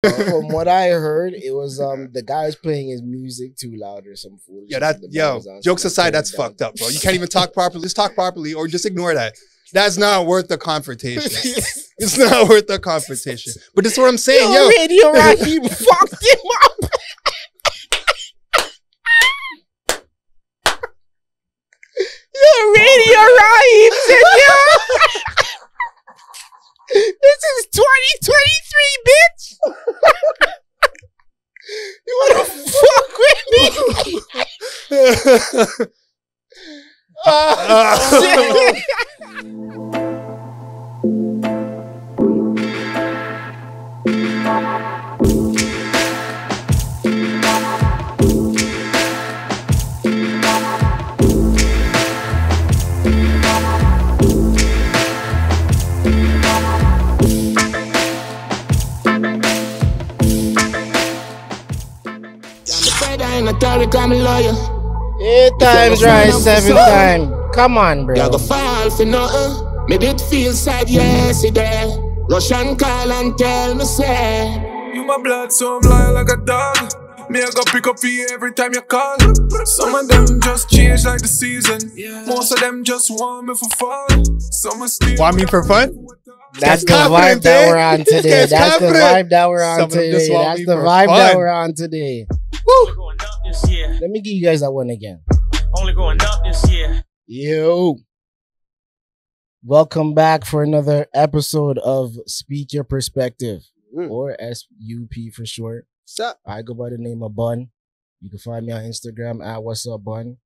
From what I heard, it was the guy was playing his music too loud or some fool. Yeah, jokes aside, that's fucked up, bro. You can't even talk properly. Just talk properly or just ignore that. That's not worth the confrontation. It's not worth the confrontation. But that's what I'm saying, yo. Radio Raheem fucked him up. Yo, Radio Raheem said, yo. This is 2023, bitch. You wanna fuck with me? I'm a lawyer. 8 times right, 7 times. Come on, bro. You go fall for nothing. Maybe it feels sad yesterday. Russian call and tell me say, you my blood, so I'm lying like a dog. Me, I go pick up for you every time you call. Some of them just change like the season. Most of them just want me for fun. Some are still want me for fun? That's the vibe that we're on today. That's the vibe that we're on today. That's the vibe that we're on today. Woo. Let me give you guys that one again. Only going up this year. Yo. Welcome back for another episode of Speak Your Perspective, or SUP for short. I go by the name of Bun. You can find me on Instagram at wha'SUP.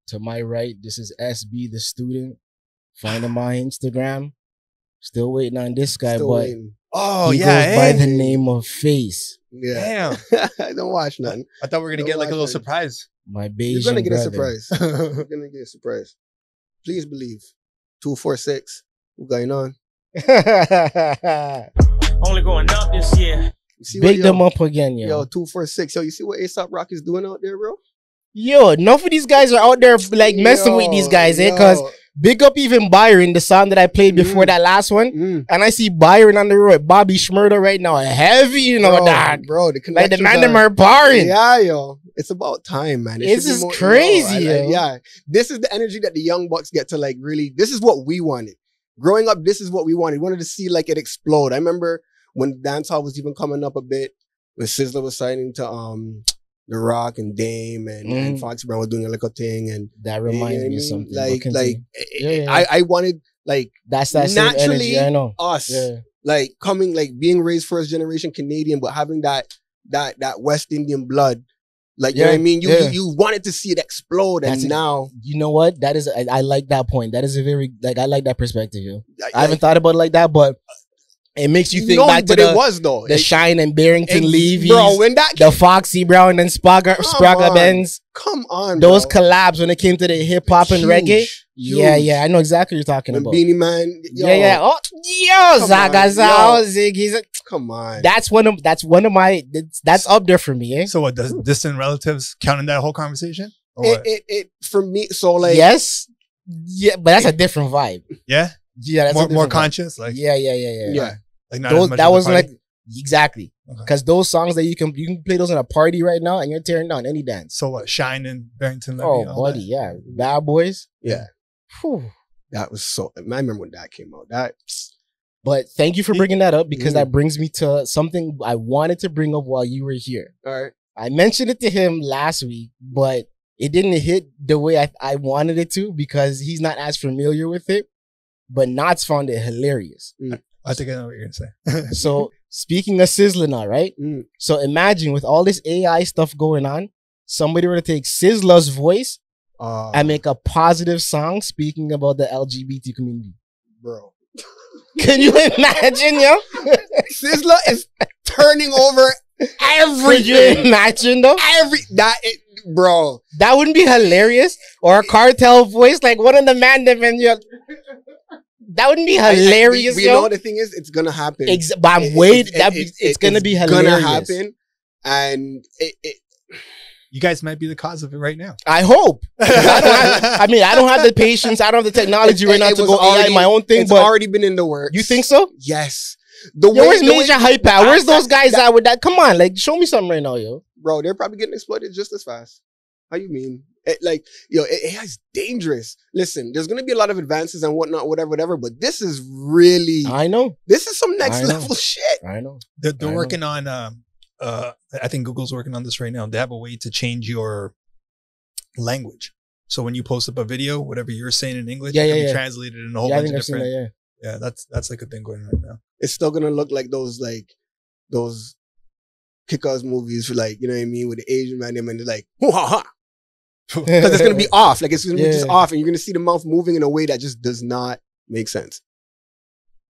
To my right, this is SB the student. Find him on Instagram. Still waiting on this guy, but he goes by the name of Face. Yeah. Damn. I don't watch nothing. I thought we were going to get like a little surprise. My Bayesian You're going to get brother. a surprise. You're going to get a surprise. Please believe. 246. What's going on? Only going up this year. You see Big them up again, yo. Yo, 246. Yo, you see what A$AP Rocky is doing out there, bro? Yo, enough of these guys are out there like messing with these guys, because big up even Byron, the song that I played before that last one. And I see Byron on the road, Bobby Schmurder right now, heavy, you know, that. Bro, like the man them are barring. Yeah, yo. It's about time, man. This is crazy, yo. Yeah. This is the energy that the young bucks get to like really, this is what we wanted. Growing up, this is what we wanted. We wanted to see like it explode. I remember when dancehall was even coming up a bit, when Sizzler was signing to The Rock and Dame and Foxy Brown was doing a little thing, and that reminds me of something. I wanted like that's that naturally energy, I know. Us like coming like being raised first generation Canadian, but having that West Indian blood. Like, you know what I mean? You wanted to see it explode, and now... You know what? That is... I like that point. That is a very... Like, I like that perspective, yo. I haven't thought about it like that, but it makes you think back to the Shine and Barrington Levy's, bro, when that the Foxy Brown and Spraga Benz. Come on, those collabs when it came to the hip-hop and reggae. Yeah, I know exactly what you're talking about. Beanie Man. Yo. Yeah. Oh, yo, Zagazao, Ziggy's. Come on. That's one of my... That's up there for me, eh? So what, does distant relatives count in that whole conversation? It for me, so like... Yes. Yeah, but that's a different vibe. Yeah? Yeah, that's more conscious? Like Yeah. Like not those, as much that wasn't party? like... Exactly. Because those songs that you can play those in a party right now and you're tearing down any dance. So what, Shine and Barrington Levy? Oh, buddy, yeah. Bad Boys. Yeah. Whew. That was so... I remember when that came out. But thank you for bringing that up, because that brings me to something I wanted to bring up while you were here. All right. I mentioned it to him last week, but it didn't hit the way I wanted it to, because he's not as familiar with it. But Knots found it hilarious. I think I know what you're going to say. So speaking of Sizzler now, right? So imagine with all this AI stuff going on, somebody were to take Sizzler's voice and make a positive song speaking about the LGBT community. Bro. Can you imagine, yo? Sizzler is turning over everything. Could you imagine, though? Bro. That wouldn't be hilarious? Or a cartel voice, like one of the man them and you. That wouldn't be hilarious, you know what the thing is? It's gonna happen. But I'm waiting. It's gonna be hilarious. It's gonna happen. And you guys might be the cause of it right now. I hope. I don't have the patience. I don't have the technology right now to go AI my own thing. It's but already been in the works. You think so? Yes. Where's Major Hype at? Where's those guys at with that? Come on, like, show me something right now, yo. Bro, they're probably getting exploited just as fast. How you mean? AI's dangerous. Listen, there's gonna be a lot of advances and whatnot, whatever. But this is really, I know. This is some next level shit. I know. They're working on. I think Google's working on this right now. They have a way to change your language. So when you post up a video, whatever you're saying in English, it can be translated in a whole bunch of different. Yeah, that's like a thing going on right now. It's still gonna look like those kick-ass movies for, like, you know what I mean, with the Asian man and they're like, hoo ha ha. Because it's gonna be off. Like, it's gonna be just off, and you're gonna see the mouth moving in a way that just does not make sense.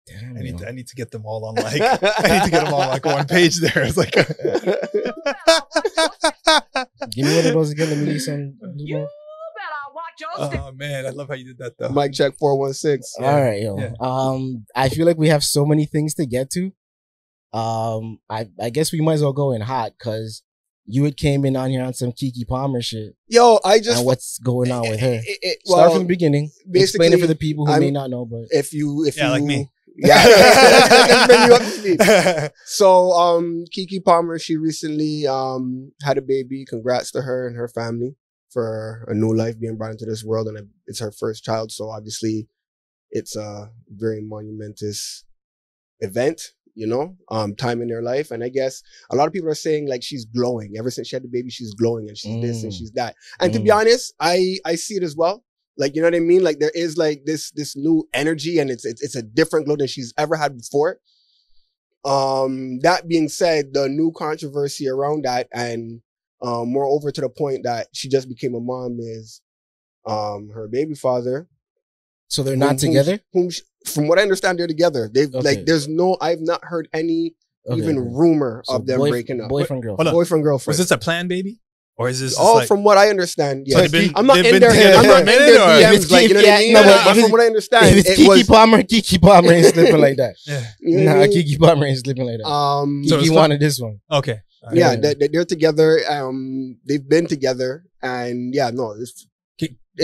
Damn, I need to get them all on like I need to get them all on like one page there. It's like give me one of those again. Let me need some. Oh man, I love how you did that though. Mic check 416. All right, yo. Yeah. I feel like we have so many things to get to. I guess we might as well go in hot because you had came in on here on some Keke Palmer shit. Yo, I just and what's going on with her? Start from the beginning. Explain it for the people who may not know. But if you like me. Yeah. So, Keke Palmer, she recently had a baby. Congrats to her and her family for a new life being brought into this world, and it's her first child. So obviously, it's a very monumentous event, you know, time in their life. And I guess a lot of people are saying like she's glowing. Ever since she had the baby, she's glowing, and she's this and she's that. And to be honest, I see it as well. Like, you know what I mean? Like, there is like this new energy, and it's a different glow than she's ever had before. That being said, the new controversy around that, and moreover to the point that she just became a mom, is her baby father. So they're not together? From what I understand, they're together. They've like, I've not heard any even rumor of them breaking up. Boyfriend, girlfriend. Boyfriend, girlfriend. Was this a planned baby? Or is this from what I understand, yes. So I'm not in their DMs, like, you know what I mean? No, but from what I understand, if it's Keke Palmer ain't slipping like that. Yeah. You know Keke Palmer ain't slipping like that. Keke wanted this one. Okay. Yeah, they're together. They've been together, and yeah, no, it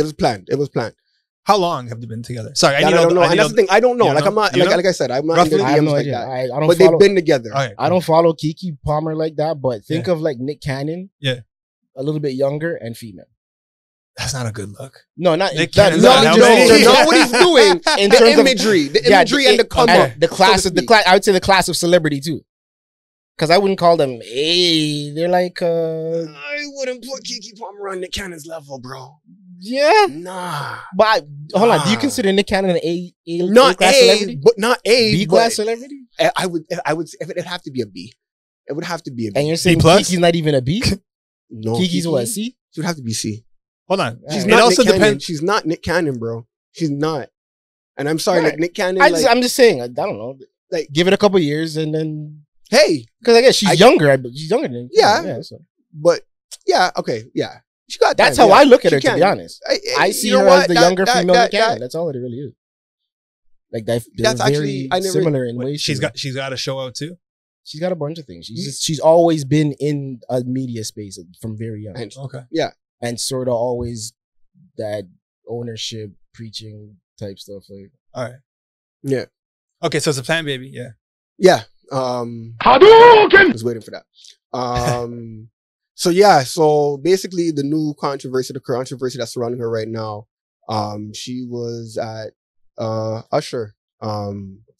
was planned. It was planned. How long have they been together? Sorry, I don't know. And that's the thing. I don't know. Like, I'm not, like I said, I'm not in their DMs like that. I don't but they've been together. Right, I don't follow Keke Palmer like that, but think of like Nick Cannon. Yeah. A little bit younger and female. That's not a good look. No, not Nick Cannon's not what he's doing. In the imagery, and the come up. The class of I would say the class of celebrity too. Because I wouldn't call them they're like I wouldn't put Keke Palmer on Nick Cannon's level, bro. Yeah. Nah. But hold on, do you consider Nick Cannon an not class celebrity? But not B class celebrity? I would if it'd have to be a B. It would have to be a B. And you're saying Keke's not even a B? No. Keke's what, C? She would have to be C. Hold on. She's not Nick Cannon. She's not Nick Cannon, bro. She's not. And I'm sorry, like Nick Cannon. I'm just saying, I don't know. Like, give it a couple years and then. Hey. Because I guess she's younger. She's younger than. Yeah. So. But, yeah, okay, yeah. She got That's how I look at her, to be honest. I see her as the younger female Nick Cannon. That's all it really is. Like, that's actually similar in ways. She's got a show out too? She's got a bunch of things. She's always been in a media space from very young. Okay. Yeah. And sort of always that ownership, preaching type stuff. Like, all right. Yeah. Okay, so it's a planned baby. Yeah. Yeah. Hadouken! I was waiting for that. So yeah, so basically the new controversy that's surrounding her right now, she was at Usher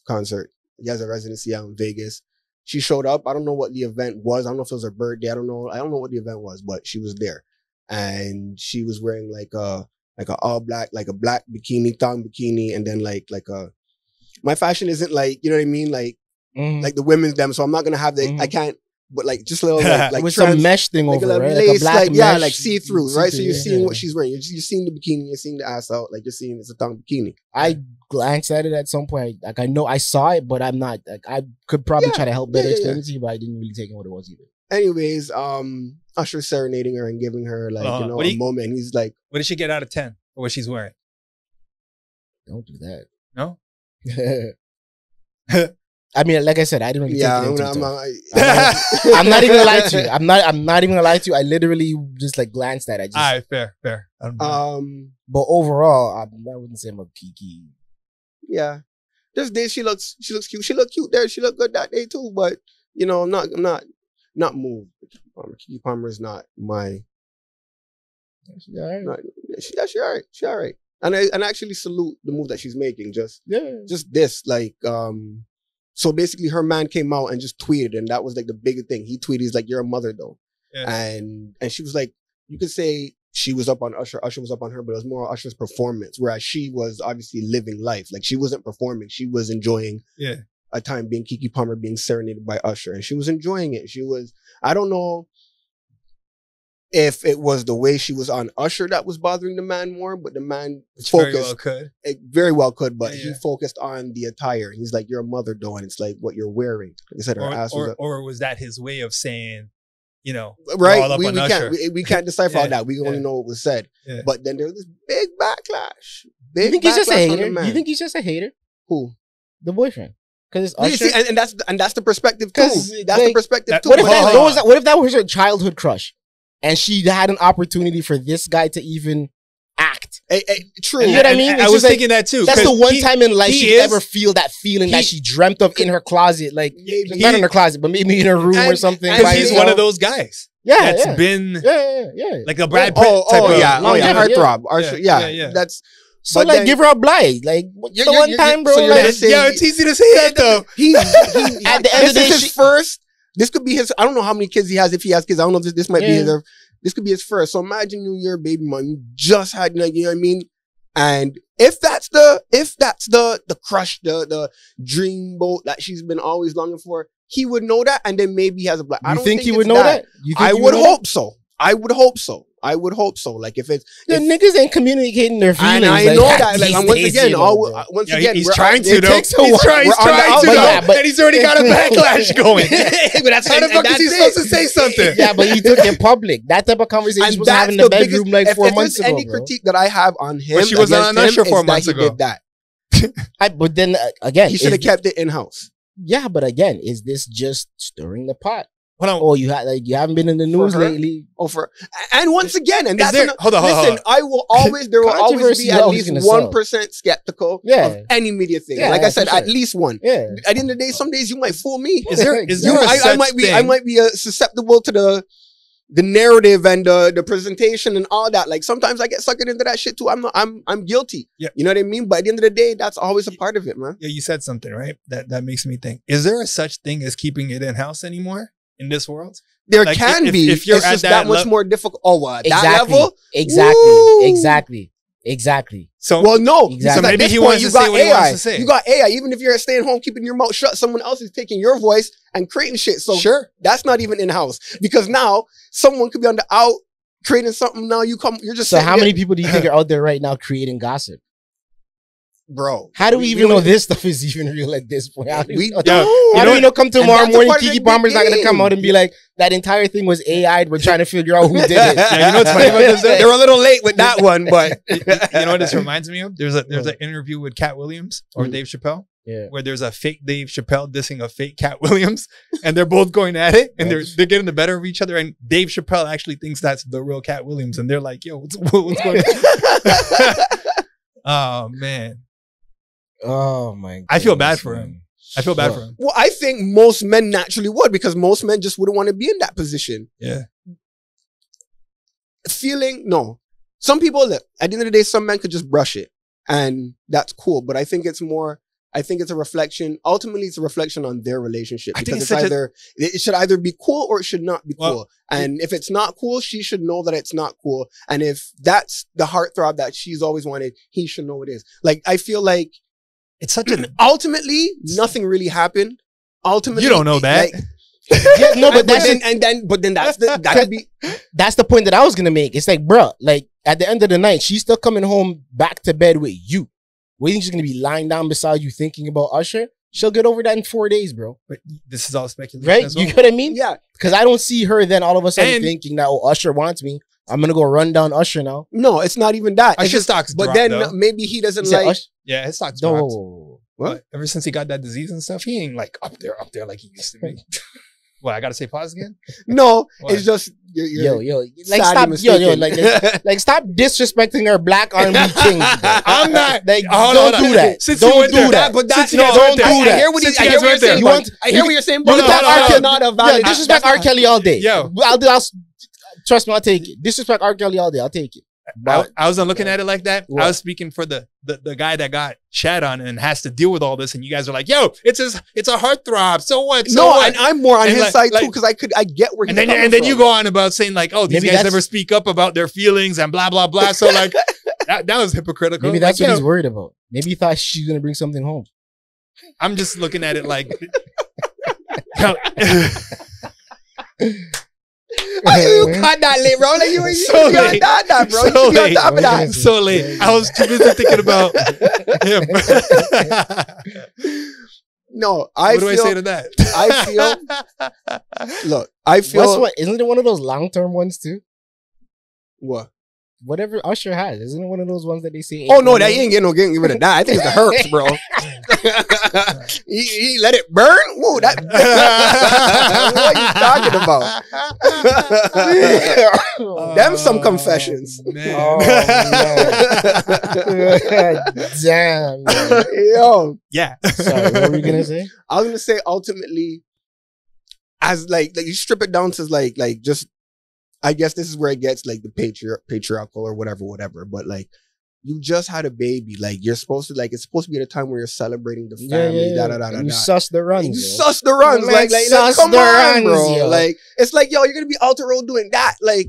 concert. He has a residency out in Vegas. She showed up. I don't know what the event was. I don't know if it was her birthday. I don't know what the event was, but she was there. And she was wearing like a all black, like a black bikini, thong bikini, and then like my fashion isn't like, you know what I mean? Like the women's them. So I'm not gonna have the I can't, but like just a little like with some mesh thing over, right? Like a black mesh, like see-through, right? So you're seeing what she's wearing. You're seeing the bikini, you're seeing the ass out, like you're seeing it's a thong bikini. I glanced at it at some point. Like I know I saw it, but I'm not like I could probably try to help better explain it to you, but I didn't really take in what it was either. Anyways, Usher serenading her and giving her like a moment. He's like, what did she get out of 10 for what she's wearing? Don't do that. No. I mean, like I said, I didn't really take it into I'm not even gonna lie to you. I'm not even gonna lie to you. I literally just like glanced at it. All right, fair. But overall, I wouldn't say I'm a Keke. Yeah. There's days she looks cute. She looked cute there. She looked good that day too. But you know, I'm not moved. Keke Palmer is not my. She all right. She all right. She all right. And I actually salute the move that she's making. Just this, like, so basically her man came out and just tweeted, and that was like the big thing. He tweeted, he's like, "You're a mother though," and she was like, you could say she was up on Usher, Usher was up on her, but it was more Usher's performance, whereas she was obviously living life. Like she wasn't performing, she was enjoying a time being Keke Palmer, being serenaded by Usher, and she was enjoying it. She was, I don't know if it was the way she was on Usher that was bothering the man more, but the man focused. Very well could. It very well could, but he focused on the attire. He's like, "You're a mother though," and it's like what you're wearing. Like I said, her ass was or was that his way of saying, you know, right? We can't decipher all that. We only know what was said. But then there was this big backlash. You think he's just a hater? You think he's just a hater? Who? The boyfriend. Because it's Usher. See, and that's the perspective too. That's the perspective too. What if that was her childhood crush? And she had an opportunity for this guy to even act. True. You know what I mean? I was thinking that too. That's the one time in life she ever feel that feeling that she dreamt of in her closet. Like, not in her closet, but maybe in her room or something. Because he's one of those guys. That's been like a Brad Pitt type of heartthrob. That's so like, give her a blight. Like, the one time, bro. It's easy to say that though. At the end of the day, his first. This could be his, I don't know how many kids he has. If he has kids, I don't know if this might be his, this could be his first. So imagine you're a baby mom, you just had, like, you know what I mean? And if that's the crush, the dream boat that she's been always longing for, he would know that, and then maybe he has a black. I don't think he would know that. I would hope so. I would hope so. I would hope so. Like if it's niggas ain't communicating their feelings. And I know that. Like once again, he's trying to. He's trying to. And he's already got a backlash going. But that's how the fuck is he supposed to say something? Yeah, but he took it public. That type of conversation was having in the bedroom like 4 months ago. Any critique that I have on him, but she was on Usher 4 months ago. Did that. But then again, he should have kept it in house. Yeah, but again, is this just stirring the pot? Oh, you haven't been in the news lately. And once again, and that's hold on. Listen, I will always there will always be at least 1% skeptical of any media thing. Yeah, like I said, at least one. Yeah. At the end of the day, some days you might fool me. I might be susceptible to the narrative and the presentation and all that. Like sometimes I get sucked into that shit too. I'm guilty. Yeah. You know what I mean? But at the end of the day, that's always a part of it, man. Yeah, you said something, right? That makes me think. Is there a such thing as keeping it in house anymore? In this world, there can be. If you're at that much more difficult. That level, exactly. So, so maybe he wants to say what he wants to say. You got AI. Even if you're staying home, keeping your mouth shut, someone else is taking your voice and creating shit. So that's not even in house because now someone could be on the out creating something. Now you're just. So how many people do you think are out there right now creating gossip? Bro, how do we even know this stuff is even real at this point? How do we know come tomorrow morning, Keke Palmer's not going to come out and be like, that entire thing was AI'd. We're trying to figure out who did it. Yeah, you know what's funny about this? They were a little late with that one, but you know what this reminds me of? There's an interview with Cat Williams or Dave Chappelle. Yeah. Where there's a fake Dave Chappelle dissing a fake Cat Williams, and they're both going at it, and they're getting the better of each other. And Dave Chappelle actually thinks that's the real Cat Williams, and they're like, "Yo, what's going on?" Oh man. Oh my God. I feel bad for him. I feel bad for him. Well, I think most men naturally would because most men just wouldn't want to be in that position. Yeah. Some people, look, at the end of the day, some men could just brush it and that's cool. But I think it's a reflection. Ultimately, it's a reflection on their relationship because it should either be cool or it should not be cool. And if it's not cool, she should know that it's not cool. And if that's the heartthrob that she's always wanted, he should know it is. Like, I feel like it's such an ultimately nothing really happened. Ultimately, you don't know that. But then that's the point that I was gonna make. It's like, bruh, like at the end of the night, she's still coming home back to bed with you. What do you think she's gonna be lying down beside you thinking about Usher? She'll get over that in 4 days, bro. But this is all speculation, right? You know what I mean? Yeah. Because I don't see her then all of a sudden thinking that Usher wants me. I'm gonna go run down Usher now. No, it's not even that. Usher's stocks dropped, then though. Maybe he doesn't like. Yeah, his stocks dropped. What? Ever since he got that disease and stuff, he ain't like up there like he used to be. What, I gotta say pause again? No, What? it's just yo, like stop, like stop disrespecting our black R&B kings. I'm not like don't do that. Don't do that. But that's don't do that. I hear what you're saying. I hear what you're saying. But that's not a valid. Disrespect R. Kelly all day. Yo, I'll trust me. I'll take it. Disrespect R. Kelly all day. I'll take it. I wasn't looking at it like that. What? I was speaking for the guy that got shat on and has to deal with all this. And you guys are like, yo, it's a heartthrob. So what? So what? And I'm more on his side too, because I get where he's coming from. And then you go on about saying like, oh, these guys never speak up about their feelings and blah, blah, blah. So like, that was hypocritical. Maybe that's what he's worried about. Maybe he thought she's going to bring something home. I'm just looking at it like... You got that late, bro. Like you got that, bro. You should be on top of that. So late. I was too busy thinking about him. No, what do I say to that? I feel. Isn't it one of those long-term ones too? What? Whatever Usher has, isn't it one of those ones that they say? Oh no, that ain't getting rid of that. I think it's the herbs, bro. he let it burn. Whoa, that. What are you talking about? Them some confessions. Man. Oh, damn. Man. Yo. Yeah. Sorry, what were you gonna say? I was gonna say ultimately, as like you strip it down to like just. I guess this is where it gets like the patriarchal or whatever. But like, you just had a baby. Like you're supposed to it's supposed to be at a time where you're celebrating the family. You suss the runs. You suss the runs. Like come on, bro. Yo. Like it's like, yo, you're gonna be out the road doing that. Like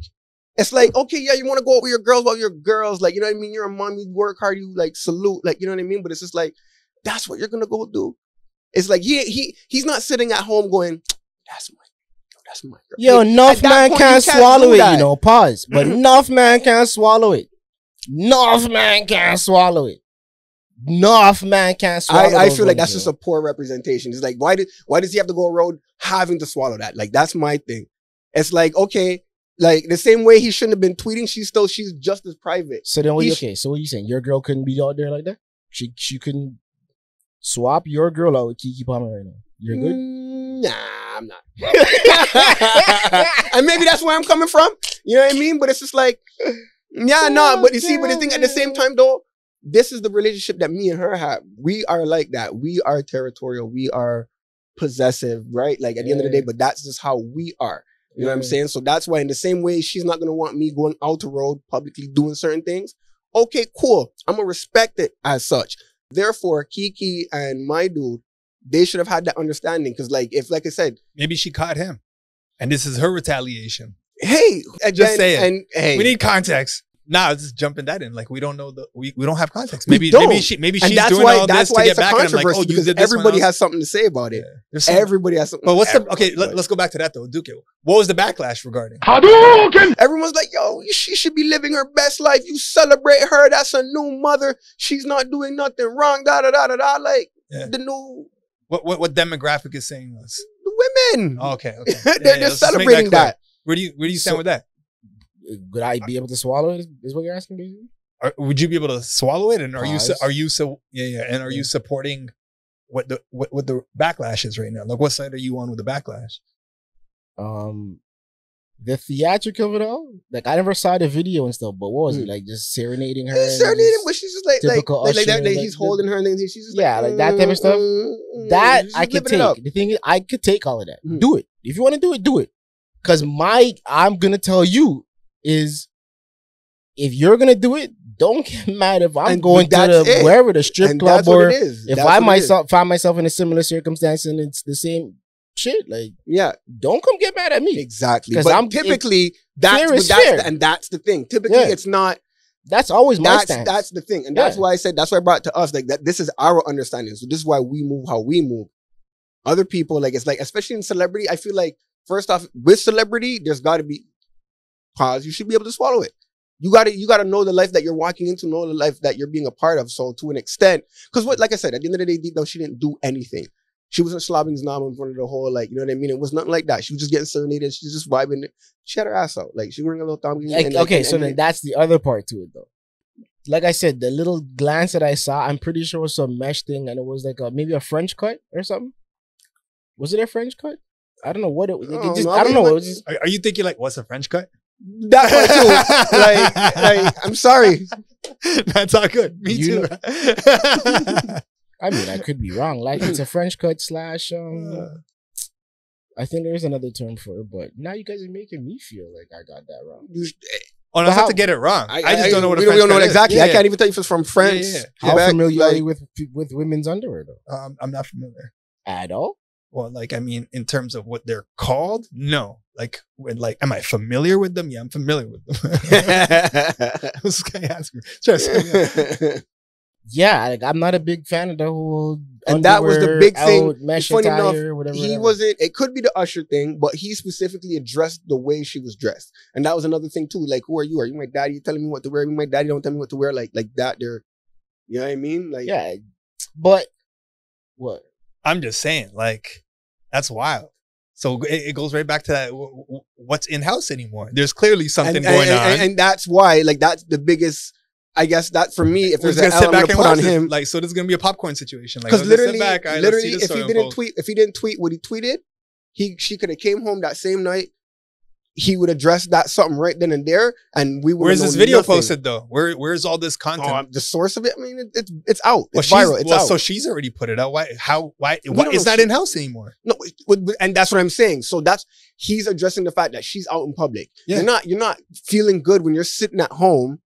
it's like, okay, yeah, you want to go out with your girls, well, your girls. Like you know what I mean. You're a mom. You work hard. You like salute. Like you know what I mean. But it's just like that's what you're gonna go do. It's like he's not sitting at home going, that's my girl. Yo, enough man can't swallow it, you know. Pause. But enough man can't swallow it. Enough man can't swallow it. Enough man can't swallow. I feel like that's just a poor representation. It's like why does he have to go around having to swallow that? Like that's my thing. It's like okay, like the same way he shouldn't have been tweeting. She's just as private. So then so what are you saying? Your girl couldn't be out there like that? She couldn't swap your girl out with Keke Palmer right now. You're good? Nah, I'm not. And maybe that's where I'm coming from. You know what I mean? But it's just like, yeah, no. But you see, but the thing at the same time though, this is the relationship that me and her have. We are like that. We are territorial. We are possessive, right? Like at the end of the day, but that's just how we are. You know what I'm saying? So that's why in the same way, she's not going to want me going out the road, publicly doing certain things. Okay, cool. I'm going to respect it as such. Therefore, Keke and my dude, they should have had that understanding. Because like I said. Maybe she caught him. And this is her retaliation. Hey. Again, just saying. And, hey. We need context. Nah, just jumping that in. Like we don't know we don't have context. Maybe she's doing all this to get back. And I'm like, oh, you did this. Everybody has something to say about it. Yeah. Everybody has something. But what's let's go back to that though. Duke, what was the backlash regarding? Hadouken! Everyone's like, yo, she should be living her best life. You celebrate her. That's a new mother. She's not doing nothing wrong. Like the new. What demographic is saying this? The women. Oh, okay. They're just celebrating that. Where do you stand with that? Would I be able to swallow it? Is what you're asking me? Would you be able to swallow it? And are you supporting what the backlash is right now? Like, what side are you on with the backlash? The theatrical of it all. Like, I never saw the video and stuff, but what was it like? Just serenading her? Serenading, but she's just like he's holding her and then she's just like that type of stuff. That I could take. The thing is, I could take all of that. Do it if you want to do it. Do it. Because I'm gonna tell you. Is if you're gonna do it, don't get mad if I'm going to wherever the strip club or if I find myself in a similar circumstance and it's the same shit. Like, yeah, don't come get mad at me. Exactly. But that's the thing. Typically, it's not. That's always my stance. That's the thing, and that's why I said that's why I brought it to us. Like that, this is our understanding. So this is why we move how we move. Other people, like it's like, especially in celebrity, I feel like first off, with celebrity, there's got to be. Pause. You should be able to swallow it. You gotta know the life that you're walking into, know the life that you're being a part of. So to an extent, because like I said, at the end of the day, deep down, she didn't do anything. She wasn't slobbing his nom in front of the whole, like, you know what I mean? It was nothing like that. She was just getting serenaded. She's just vibing. She had her ass out. Like, she wearing a little thumb. Then that's the other part to it, though. Like I said, the little glance that I saw, I'm pretty sure it was some mesh thing, and it was like maybe a French cut or something. Was it a French cut? I don't know what it. I don't know. It was just, are you thinking like, what's a French cut? That part too. like, I'm sorry. That's all good. Me too. I mean, I could be wrong. Like it's a French cut slash. I think there's another term for it, but now you guys are making me feel like I got that wrong. Oh, no, not to get it wrong. I just don't know what a French we don't know cut exactly. is. I can't even tell you if it's from France. How familiar are you with women's underwear though? I'm not familiar at all. Well, like, I mean, in terms of what they're called, no. Like, am I familiar with them? Yeah, I'm familiar with them. This guy asked me. Yeah, like, I'm not a big fan of the whole. And that was the big thing. Mesh Funny enough, whatever, he wasn't. It could be the Usher thing, but he specifically addressed the way she was dressed, and that was another thing too. Like, who are you? Are you my daddy? You telling me what to wear? My daddy don't tell me what to wear. Like that. They're, you know what I mean? Like, yeah, but what? I'm just saying, like, that's wild. So it goes right back to that. What's in house anymore? There's clearly something going on, and that's why. Like, that's the biggest. I guess that for me, if there's an element to put on him, like, so this is gonna be a popcorn situation. Like, because literally, literally, if he didn't tweet what he tweeted, she could have came home that same night. He would address that something right then and there, and we would. Where's this video posted though? Where's all this content? The source of it. I mean, it's out. It's viral. It's out. So she's already put it out. Why? It's not in house anymore. No, and that's what I'm saying. So he's addressing the fact that she's out in public. Yeah. You're not feeling good when you're sitting at home.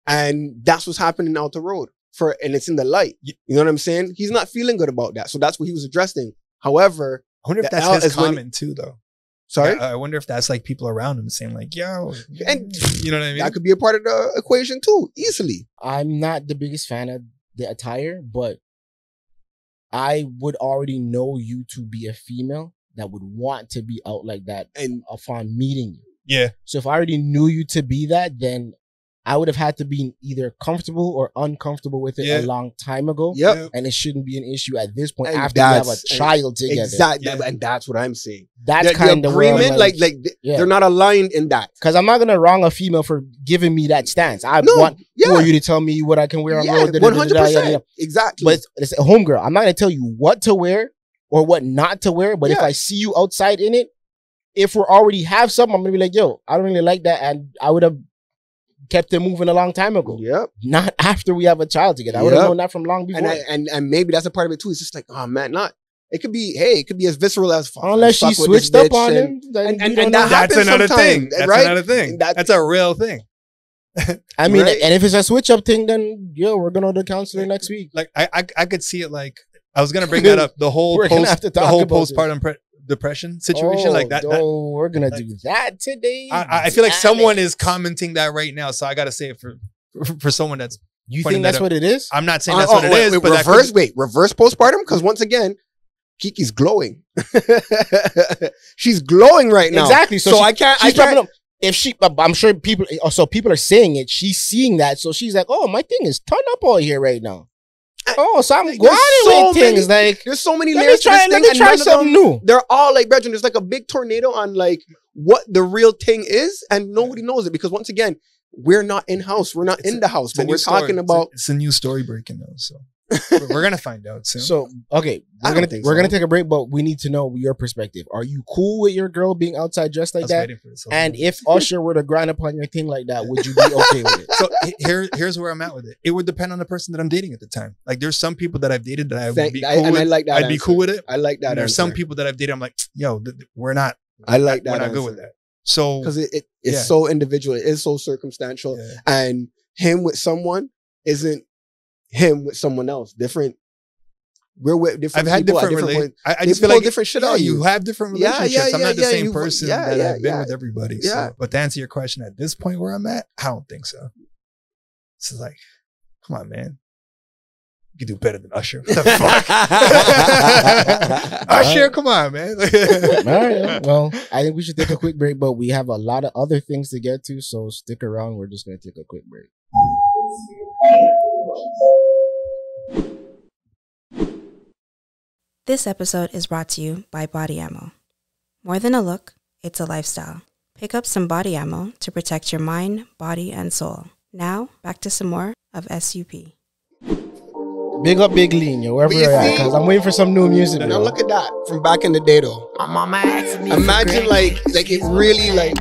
And that's what's happening out the road and it's in the light. You know what I'm saying? He's not feeling good about that. So that's what he was addressing. However, I wonder if that's his comment too, though. Sorry? I wonder if that's like people around him saying like, yo, and you know what I mean? That could be a part of the equation too, easily. I'm not the biggest fan of the attire, but I would already know you to be a female that would want to be out like that and upon meeting you. Yeah. So if I already knew you to be that, then I would have had to be either comfortable or uncomfortable with it a long time ago. Yep. And it shouldn't be an issue at this point and after we have a child together. Exactly. Yeah. And that's what I'm saying. That's kind of agreement, they're not aligned in that. Because I'm not going to wrong a female for giving me that stance. I want for you to tell me what I can wear on road. 100%. Exactly. But it's a homegirl. I'm not going to tell you what to wear or what not to wear. But if I see you outside in it, if we already have something, I'm going to be like, yo, I don't really like that. And I would have kept it moving a long time ago. Yep. Not after we have a child together. I would have known that from long before. And maybe that's a part of it too. It's just like, oh man, it could be as visceral as unless she switched up on him. And that's another thing. That's another thing. That's a real thing. I mean, and if it's a switch up thing, then we're going to the counselor next week. Like I could see it. Like I was gonna bring that up. The whole postpartum depression situation like that. Oh, we're gonna do that today. I feel like someone is commenting that right now, so I gotta say it for someone that's. You think that's what it is? I'm not saying that's what it is. But reverse postpartum, because once again, Keke's glowing. She's glowing right now. Exactly. So I can't. If I'm sure people are saying it. She's seeing that, so she's like, "Oh, my thing is turned up all here right now." Oh, so I'm glad with things like there's so many layers to this thing. Let me try something new. They're all like, brethren, there's like a big tornado on like what the real thing is, and nobody knows it because once again, we're not in house, we're not in the house, but we're talking about. It's a new story breaking though, so we're gonna find out soon. So okay, we're gonna take a break, but we need to know your perspective. Are you cool with your girl being outside dressed like that? And if Usher were to grind upon your thing like that, would you be okay with it? So here's where I'm at with it. It would depend on the person that I'm dating at the time. Like there's some people that I've dated that I would be cool with. I like that. I'd be cool with it. I like that. There's some people that I've dated. I'm like, yo, we're not. I like that. We're not good with that. So because it's so individual. It is so circumstantial, and him with someone isn't him with someone else. Different. We're with different. I've had people different relationships. I just feel like different shit out. You have different relationships. I'm not the same person that I've been with everybody. Yeah. So, but to answer your question, at this point where I'm at, I don't think so. It's like, come on, man. You can do better than Usher. What the fuck? Usher, come on, man. All right. Well, I think we should take a quick break, but we have a lot of other things to get to, so stick around. We're just going to take a quick break. This episode is brought to you by Body Ammo. More than a look, it's a lifestyle. Pick up some body ammo to protect your mind, body, and soul. Now, back to some more of SUP. Big up Big Lean, yo, wherever you're at, because I'm waiting for some new music. Now look at that from back in the day, though. I'm on my imagine like it really like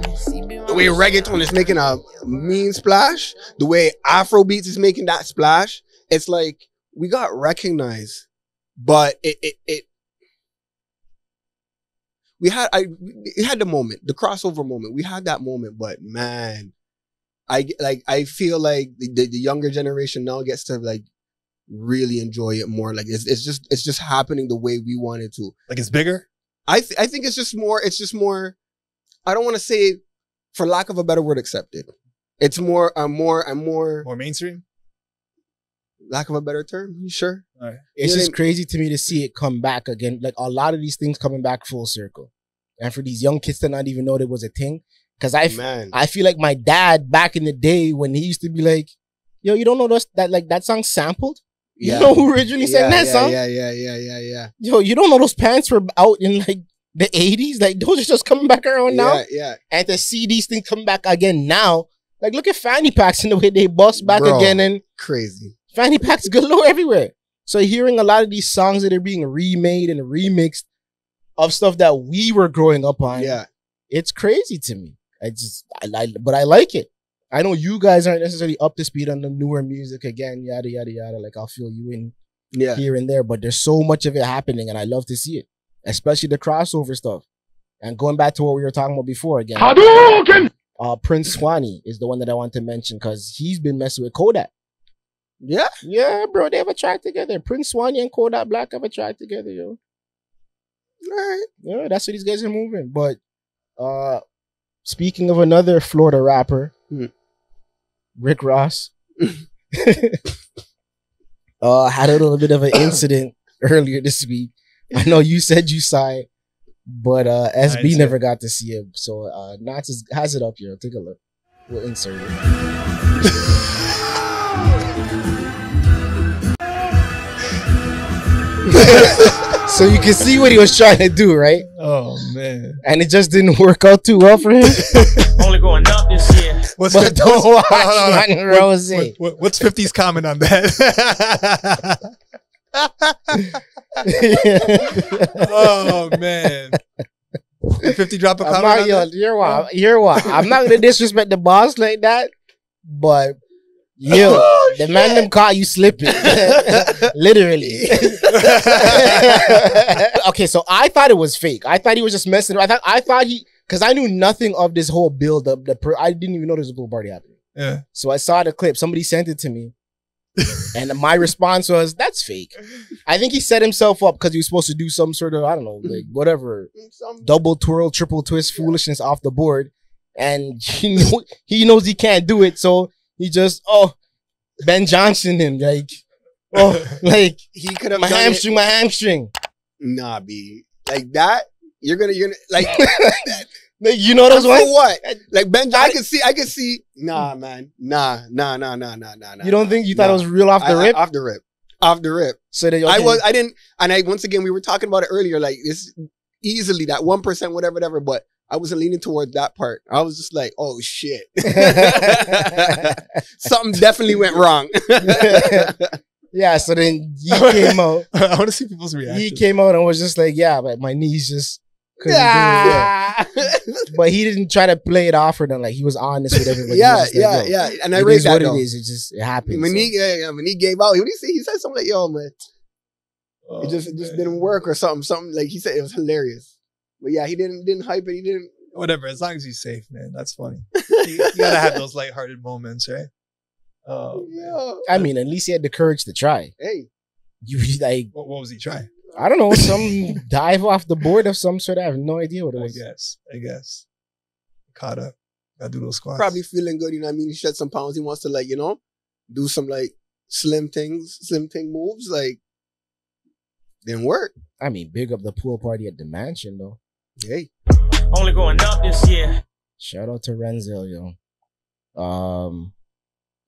the way reggaeton is making a mean splash, the way Afrobeats is making that splash. It's like we got recognized, but we had the moment, the crossover moment. We had that moment, but man, I feel like the younger generation now gets to like really enjoy it more. Like it's just happening the way we want it to. Like it's bigger? I think it's just more, I don't want to say, for lack of a better word, accepted. It's more mainstream? Lack of a better term, you sure? All right. It's just crazy to me to see it come back again. Like a lot of these things coming back full circle. And for these young kids to not even know there was a thing. Because I feel like my dad back in the day when he used to be like, yo, you don't know that song sampled? You know who originally sang that song? Yeah. Yo, you don't know those pants were out in like the 80s? Like those are just coming back around now? Yeah. And to see these things come back again now, like look at fanny packs and the way they bust back again, and crazy. Fanny packs galore everywhere. So hearing a lot of these songs that are being remade and remixed of stuff that we were growing up on, it's crazy to me. But I like it. I know you guys aren't necessarily up to speed on the newer music again, yada, yada, yada. Like, I'll fill you in here and there. But there's so much of it happening, and I love to see it. Especially the crossover stuff. And going back to what we were talking about before again. Prince Swanee is the one that I want to mention, because he's been messing with Kodak. Yeah? Yeah, bro. They have a track together. Prince Swanee and Kodak Black have a track together, yo. All right. Yeah, that's what these guys are moving. But speaking of another Florida rapper, Rick Ross had a little bit of an incident earlier this week. I know you said you saw it, but SB never got to see it. So Nats has it up here. Take a look. We'll insert it. So you can see what he was trying to do, right? Oh man! And it just didn't work out too well for him. Only going up this year. What's 50's comment on that? Oh man! 50 drop a comment. You're what? I'm not gonna disrespect the boss like that, but the man them caught you slipping. Literally. Okay, so I thought it was fake. I thought he was just messing around. I thought because I knew nothing of this whole build up. I didn't even know there was a pool party happening. Yeah. So I saw the clip. Somebody sent it to me. And my response was, that's fake. I think he set himself up because he was supposed to do some sort of, I don't know, like whatever, double twirl, triple twist foolishness off the board. And he knows he can't do it. So he just, Ben Johnson him, like, he could have my hamstring. Nah, B. Like that, you're gonna like like, you know those ones? For what? Like Ben Johnson, I can see. Nah, man. Nah. You don't think you thought it was real off the rip? Off the rip. So then, once again, we were talking about it earlier, like this easily that 1%, whatever, but I wasn't leaning towards that part. I was just like, oh shit. Something definitely went wrong. Yeah, so then he came out. I want to see people's reaction. He came out and was just like, yeah, but my knees just couldn't do it. But he didn't try to play it off or nothing. Like, he was honest with everybody. Yeah. And I rate that, though. It is. It happened. When he gave out, he said something like, yo, man, it just didn't work or something. Something like he said it was hilarious. But yeah, he didn't hype it. He didn't. Whatever. As long as he's safe, man. That's funny. You gotta have those lighthearted moments, right? Oh, yeah. I mean, at least he had the courage to try. Hey, you like what was he trying? I don't know, some dive off the board of some sort. I have no idea what it was. I guess. Caught up. Gotta do those squats. Probably feeling good. You know what I mean? He shed some pounds. He wants to do some slim thing moves. Like, didn't work. I mean, big up the pool party at the mansion though. Hey. Only going up this year. Shout out to Renzel, yo.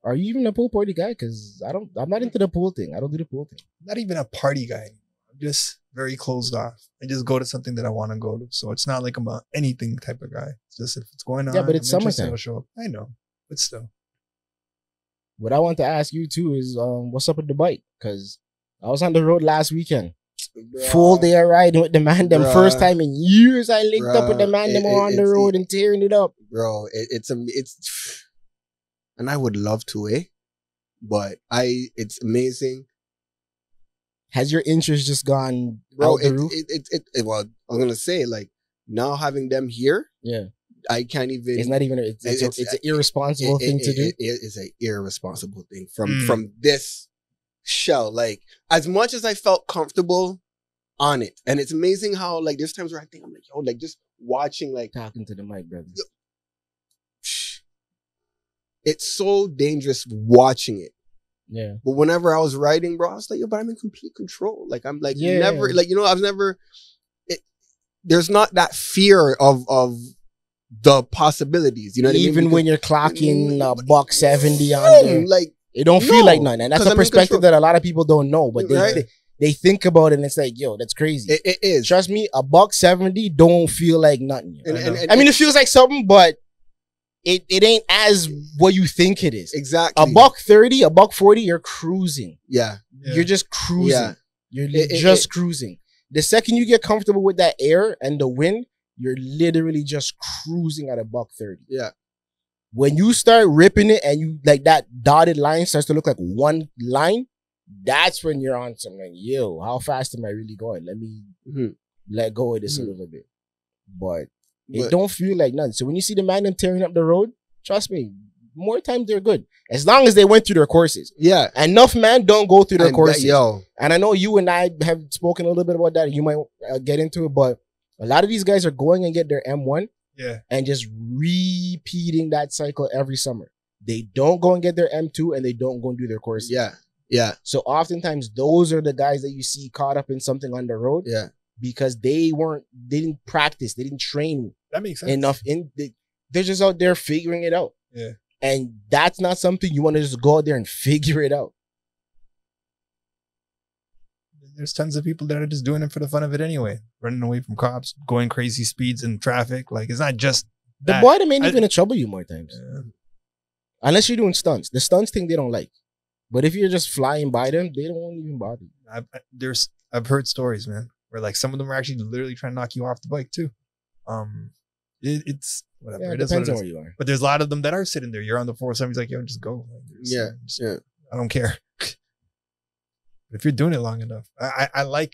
Are you even a pool party guy? Because I'm not into the pool thing. I don't do the pool thing. I'm not even a party guy. I'm just very closed off. I just go to something that I want to go to. So it's not like I'm a anything type of guy. It's just if it's going on. Yeah, but it's summertime. I'll show up. I know, but still. What I want to ask you too is, what's up with the bike? Because I was on the road last weekend. Bruh. Full day of riding with the man them. First time in years I linked up with the man them on the road and tearing it up. Bro, it's and I would love to, but it's amazing. Has your interest just gone bro, out the roof? Well, I'm gonna say, like, now having them here, I can't even. It's not even. It's an irresponsible thing to do. It's an irresponsible thing from this shell. Like, as much as I felt comfortable on it, and it's amazing how, like, there's times where I think I'm like, yo, like, just watching, like, talking to the mic, brother. It's so dangerous watching it. Yeah. But whenever I was writing, bro, I was like, yo, but I'm in complete control. Like, I'm like never, like, you know, I've never. There's not that fear of the possibilities, you know what I mean? Even when you're clocking $170 on there, like, it don't feel like nothing. And that's a perspective that a lot of people don't know, but they think about it and it's like, yo, that's crazy. It is. Trust me, $170 don't feel like nothing. I mean, it feels like something, but it ain't as what you think it is. Exactly. $130, $140, you're cruising. Yeah. You're just cruising. You're just cruising. The second you get comfortable with that air and the wind, you're literally just cruising at $130. Yeah. When you start ripping it and you like that dotted line starts to look like one line, that's when you're on something like, yo, how fast am I really going? Let me let go of this a little bit. But it don't feel like nothing. So when you see the man them tearing up the road, trust me, more times they're good. As long as they went through their courses. Yeah. Enough men don't go through their courses. Yo. And I know you and I have spoken a little bit about that. You might get into it, but a lot of these guys are going and get their M1 and just repeating that cycle every summer. They don't go and get their M2 and they don't go and do their courses. Yeah. Yeah. So oftentimes those are the guys that you see caught up in something on the road. Yeah. Because they didn't practice, they didn't train that makes sense enough. They're just out there figuring it out. Yeah. And that's not something you want to just go out there and figure it out. There's tons of people that are just doing it for the fun of it anyway. Running away from cops, going crazy speeds in traffic. Like, it's not just the boy that ain't even gonna trouble you more times. Yeah. Unless you're doing stunts. The stunts thing they don't like. But if you're just flying by them, they don't even bother you. I've heard stories, man, where like some of them are actually literally trying to knock you off the bike too. It's whatever. Yeah, it depends on where you are. But there's a lot of them that are sitting there. You're on the 407. He's like, yo, just go. Like, I don't care. If you're doing it long enough, I like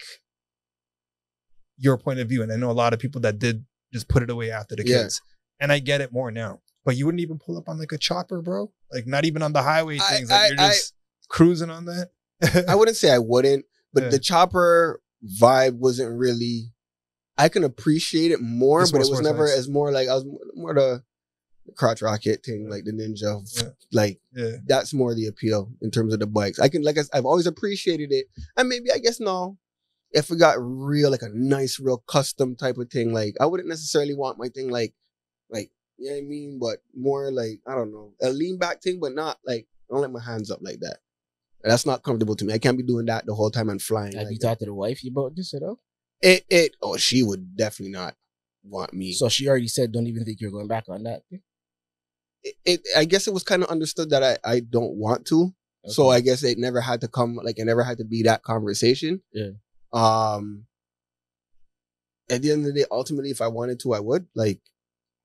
your point of view. And I know a lot of people that did just put it away after the kids. And I get it more now. But you wouldn't even pull up on like a chopper, bro? Like not even on the highway things. Like you're just cruising on that? I wouldn't say I wouldn't. But the chopper vibe wasn't really... I can appreciate it more, but it was never as more like... I was more the crotch rocket thing, like the ninja. Like, that's more the appeal in terms of the bikes. I've always appreciated it. And maybe, I guess, no. If we got real, like a nice, real custom type of thing, like, I wouldn't necessarily want my thing like, you know what I mean? But more like, I don't know, a lean back thing, but not like, I don't let my hands up like that. That's not comfortable to me. I can't be doing that the whole time and flying. Have you talked to the wife about this at all? She would definitely not want me. So she already said, don't even think you're going back on that. I guess it was kind of understood that I don't want to. Okay. So I guess it never had to come, like it never had to be that conversation. Yeah. At the end of the day, ultimately, if I wanted to, I would. Like,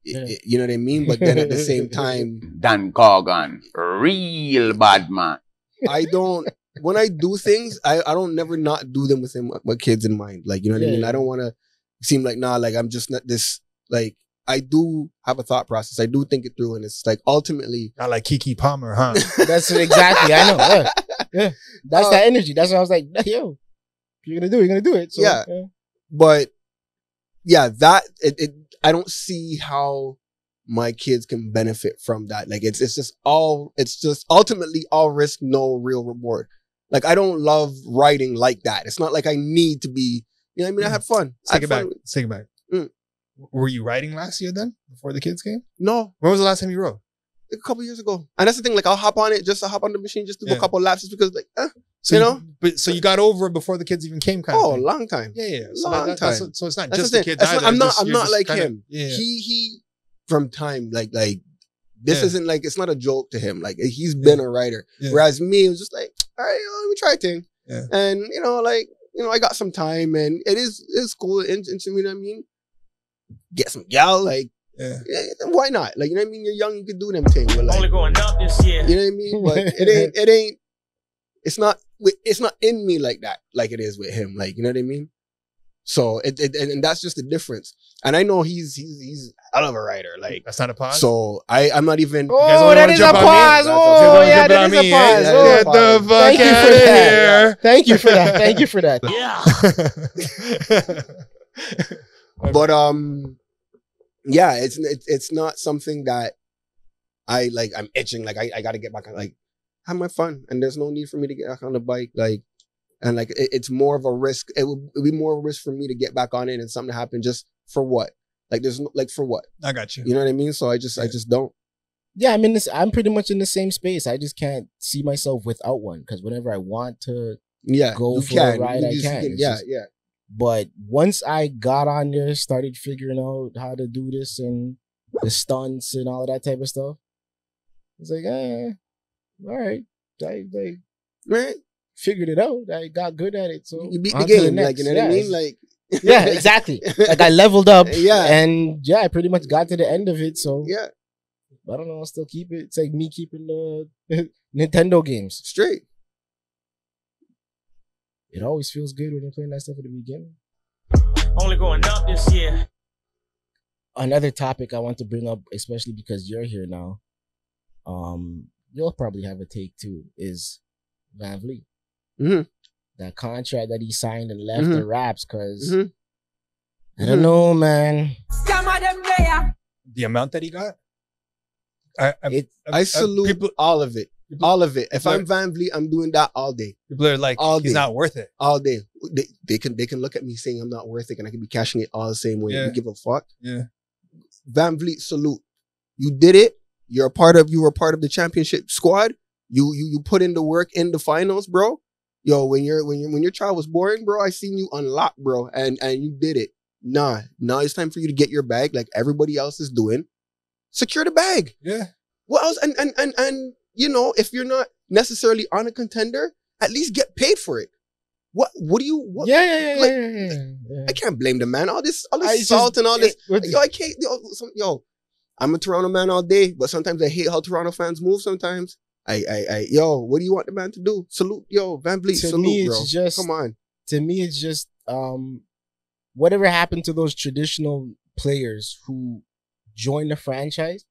you know what I mean? But then at the same time... Dan Corgan, real bad man. I don't... When I do things, I don't never not do them with my kids in mind. Like, you know what I mean? I don't want to seem like, nah, like I'm just not this... Like, I do have a thought process. I do think it through. And it's like, ultimately... Not like Keke Palmer, huh? That's exactly, I know. Yeah. That's that energy. That's why I was like, yo, if you're going to do it, you're going to do it. So, yeah. But... Yeah, I don't see how my kids can benefit from that. Like it's just ultimately all risk, no real reward. Like I don't love writing like that. It's not like I need to be, you know what I mean? I had fun. Take it back. Were you writing last year then, before the kids came? No. When was the last time you wrote? A couple years ago. And that's the thing, like I'll hop on the machine, just do a couple laps just because like, so you know? So you got over it before the kids even came kind of thing? A long time. Yeah. So long time. So it's not just the kids either. I'm not like him. Yeah. He from time, like this isn't like, it's not a joke to him. Like he's been a writer. Yeah. Whereas me, it was just like, all right, let me try a thing. Yeah. And I got some time, and it's cool. And you know what I mean? Get some gal, like, why not? Like, you know what I mean? You're young, you can do them things. But like, Only going up this year. You know what I mean? But it ain't. It's not in me like that, like it is with him. Like, you know what I mean? So and that's just the difference. And I know he's a hell of a writer. Like, that's not a pause. So I'm not even. Oh, that is a pause. Oh, yeah, that is a pause. Get the fuck out of here. Thank you for that. Thank you for that. Yeah. But yeah, it's not something that I like. I'm itching. Like, I got to get back on. Like, have my fun, and there's no need for me to get back on the bike. Like. And like, it's more of a risk. It would be more of a risk for me to get back on it and something to happen just for what? Like, there's no, like, for what? I got you. You know what I mean? So I just don't. Yeah, I'm pretty much in the same space. I just can't see myself without one, because whenever I want to go for a ride, I can. Yeah. But once I got on there, started figuring out how to do this and the stunts and all of that type of stuff, it's like, all right. Right. Figured it out. I got good at it. So you beat the game, like, you know what I mean? Like, yeah, exactly. Like, I leveled up. Yeah. And yeah, I pretty much got to the end of it. So yeah, I don't know. I'll still keep it. It's like me keeping the Nintendo games straight. It always feels good when you're playing that stuff at the beginning. Only going up this year. Another topic I want to bring up, especially because you're here now, you'll probably have a take too, is Van Vliet. Mm-hmm. That contract that he signed and left the raps, because Mm-hmm. I don't know, man. The amount that he got? I salute people, all of it. All of it. If I'm Van Vliet, I'm doing that all day. People are like, all he's day. not worth it. All day. They can look at me saying I'm not worth it, and I can be cashing it all the same way. Yeah. You give a fuck. Yeah. Van Vliet, salute. You did it. You were a part of the championship squad. You put in the work in the finals, bro. Yo, when your child was born, bro, I seen you unlock, bro, and you did it. Now it's time for you to get your bag like everybody else is doing. Secure the bag. Yeah. What else? And you know, if you're not necessarily on a contender, at least get paid for it. What do you? What, Yeah. I can't blame the man. All this salt and all this. Yo, I can't. Yo, I'm a Toronto man all day, but sometimes I hate how Toronto fans move. Sometimes yo, what do you want the man to do? Salute, yo, Van Vliet, salute, me, bro. Come on. To me, it's just whatever happened to those traditional players who joined the franchise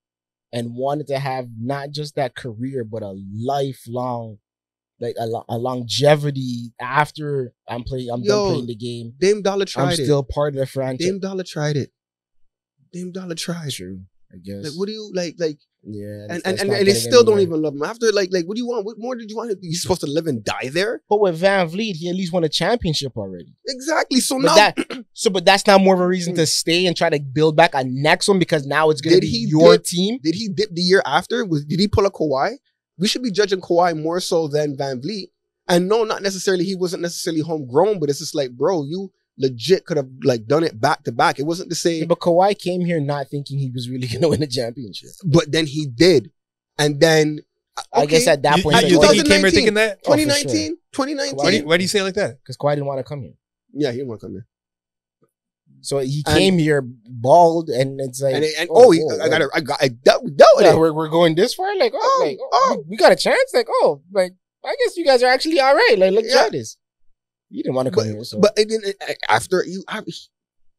and wanted to have not just that career, but a lifelong, like a longevity after I'm done playing the game. Dame Dollar tried it. I'm still part of the franchise. Dame Dollar tried it. Dame Dollar tried. True, I guess. Like, what do you like? Yeah, and they still don't even love him. After like, what do you want? What more did you want? He's supposed to live and die there? But with Van Vliet, he at least won a championship already. Exactly. So but that's not more of a reason to stay and try to build back a next one, because now it's gonna be your team. Did he dip the year after? Did he pull a Kawhi? We should be judging Kawhi more so than Van Vliet. And no, not necessarily. He wasn't necessarily homegrown, but it's just like, bro, you legit could have like done it back to back. It wasn't the same. Yeah, but Kawhi came here not thinking he was really gonna win a championship. But then he did. And then I guess at that point, you think he came here thinking that? 2019? 2019. Why do you say it like that? Because Kawhi didn't want to come here. Yeah, he didn't want to come here. So he came here bald, and it's like, I dealt with it. We're going this far, like, we got a chance, like, I guess you guys are actually all right. Like, let's try this. He didn't want to come here. So. But after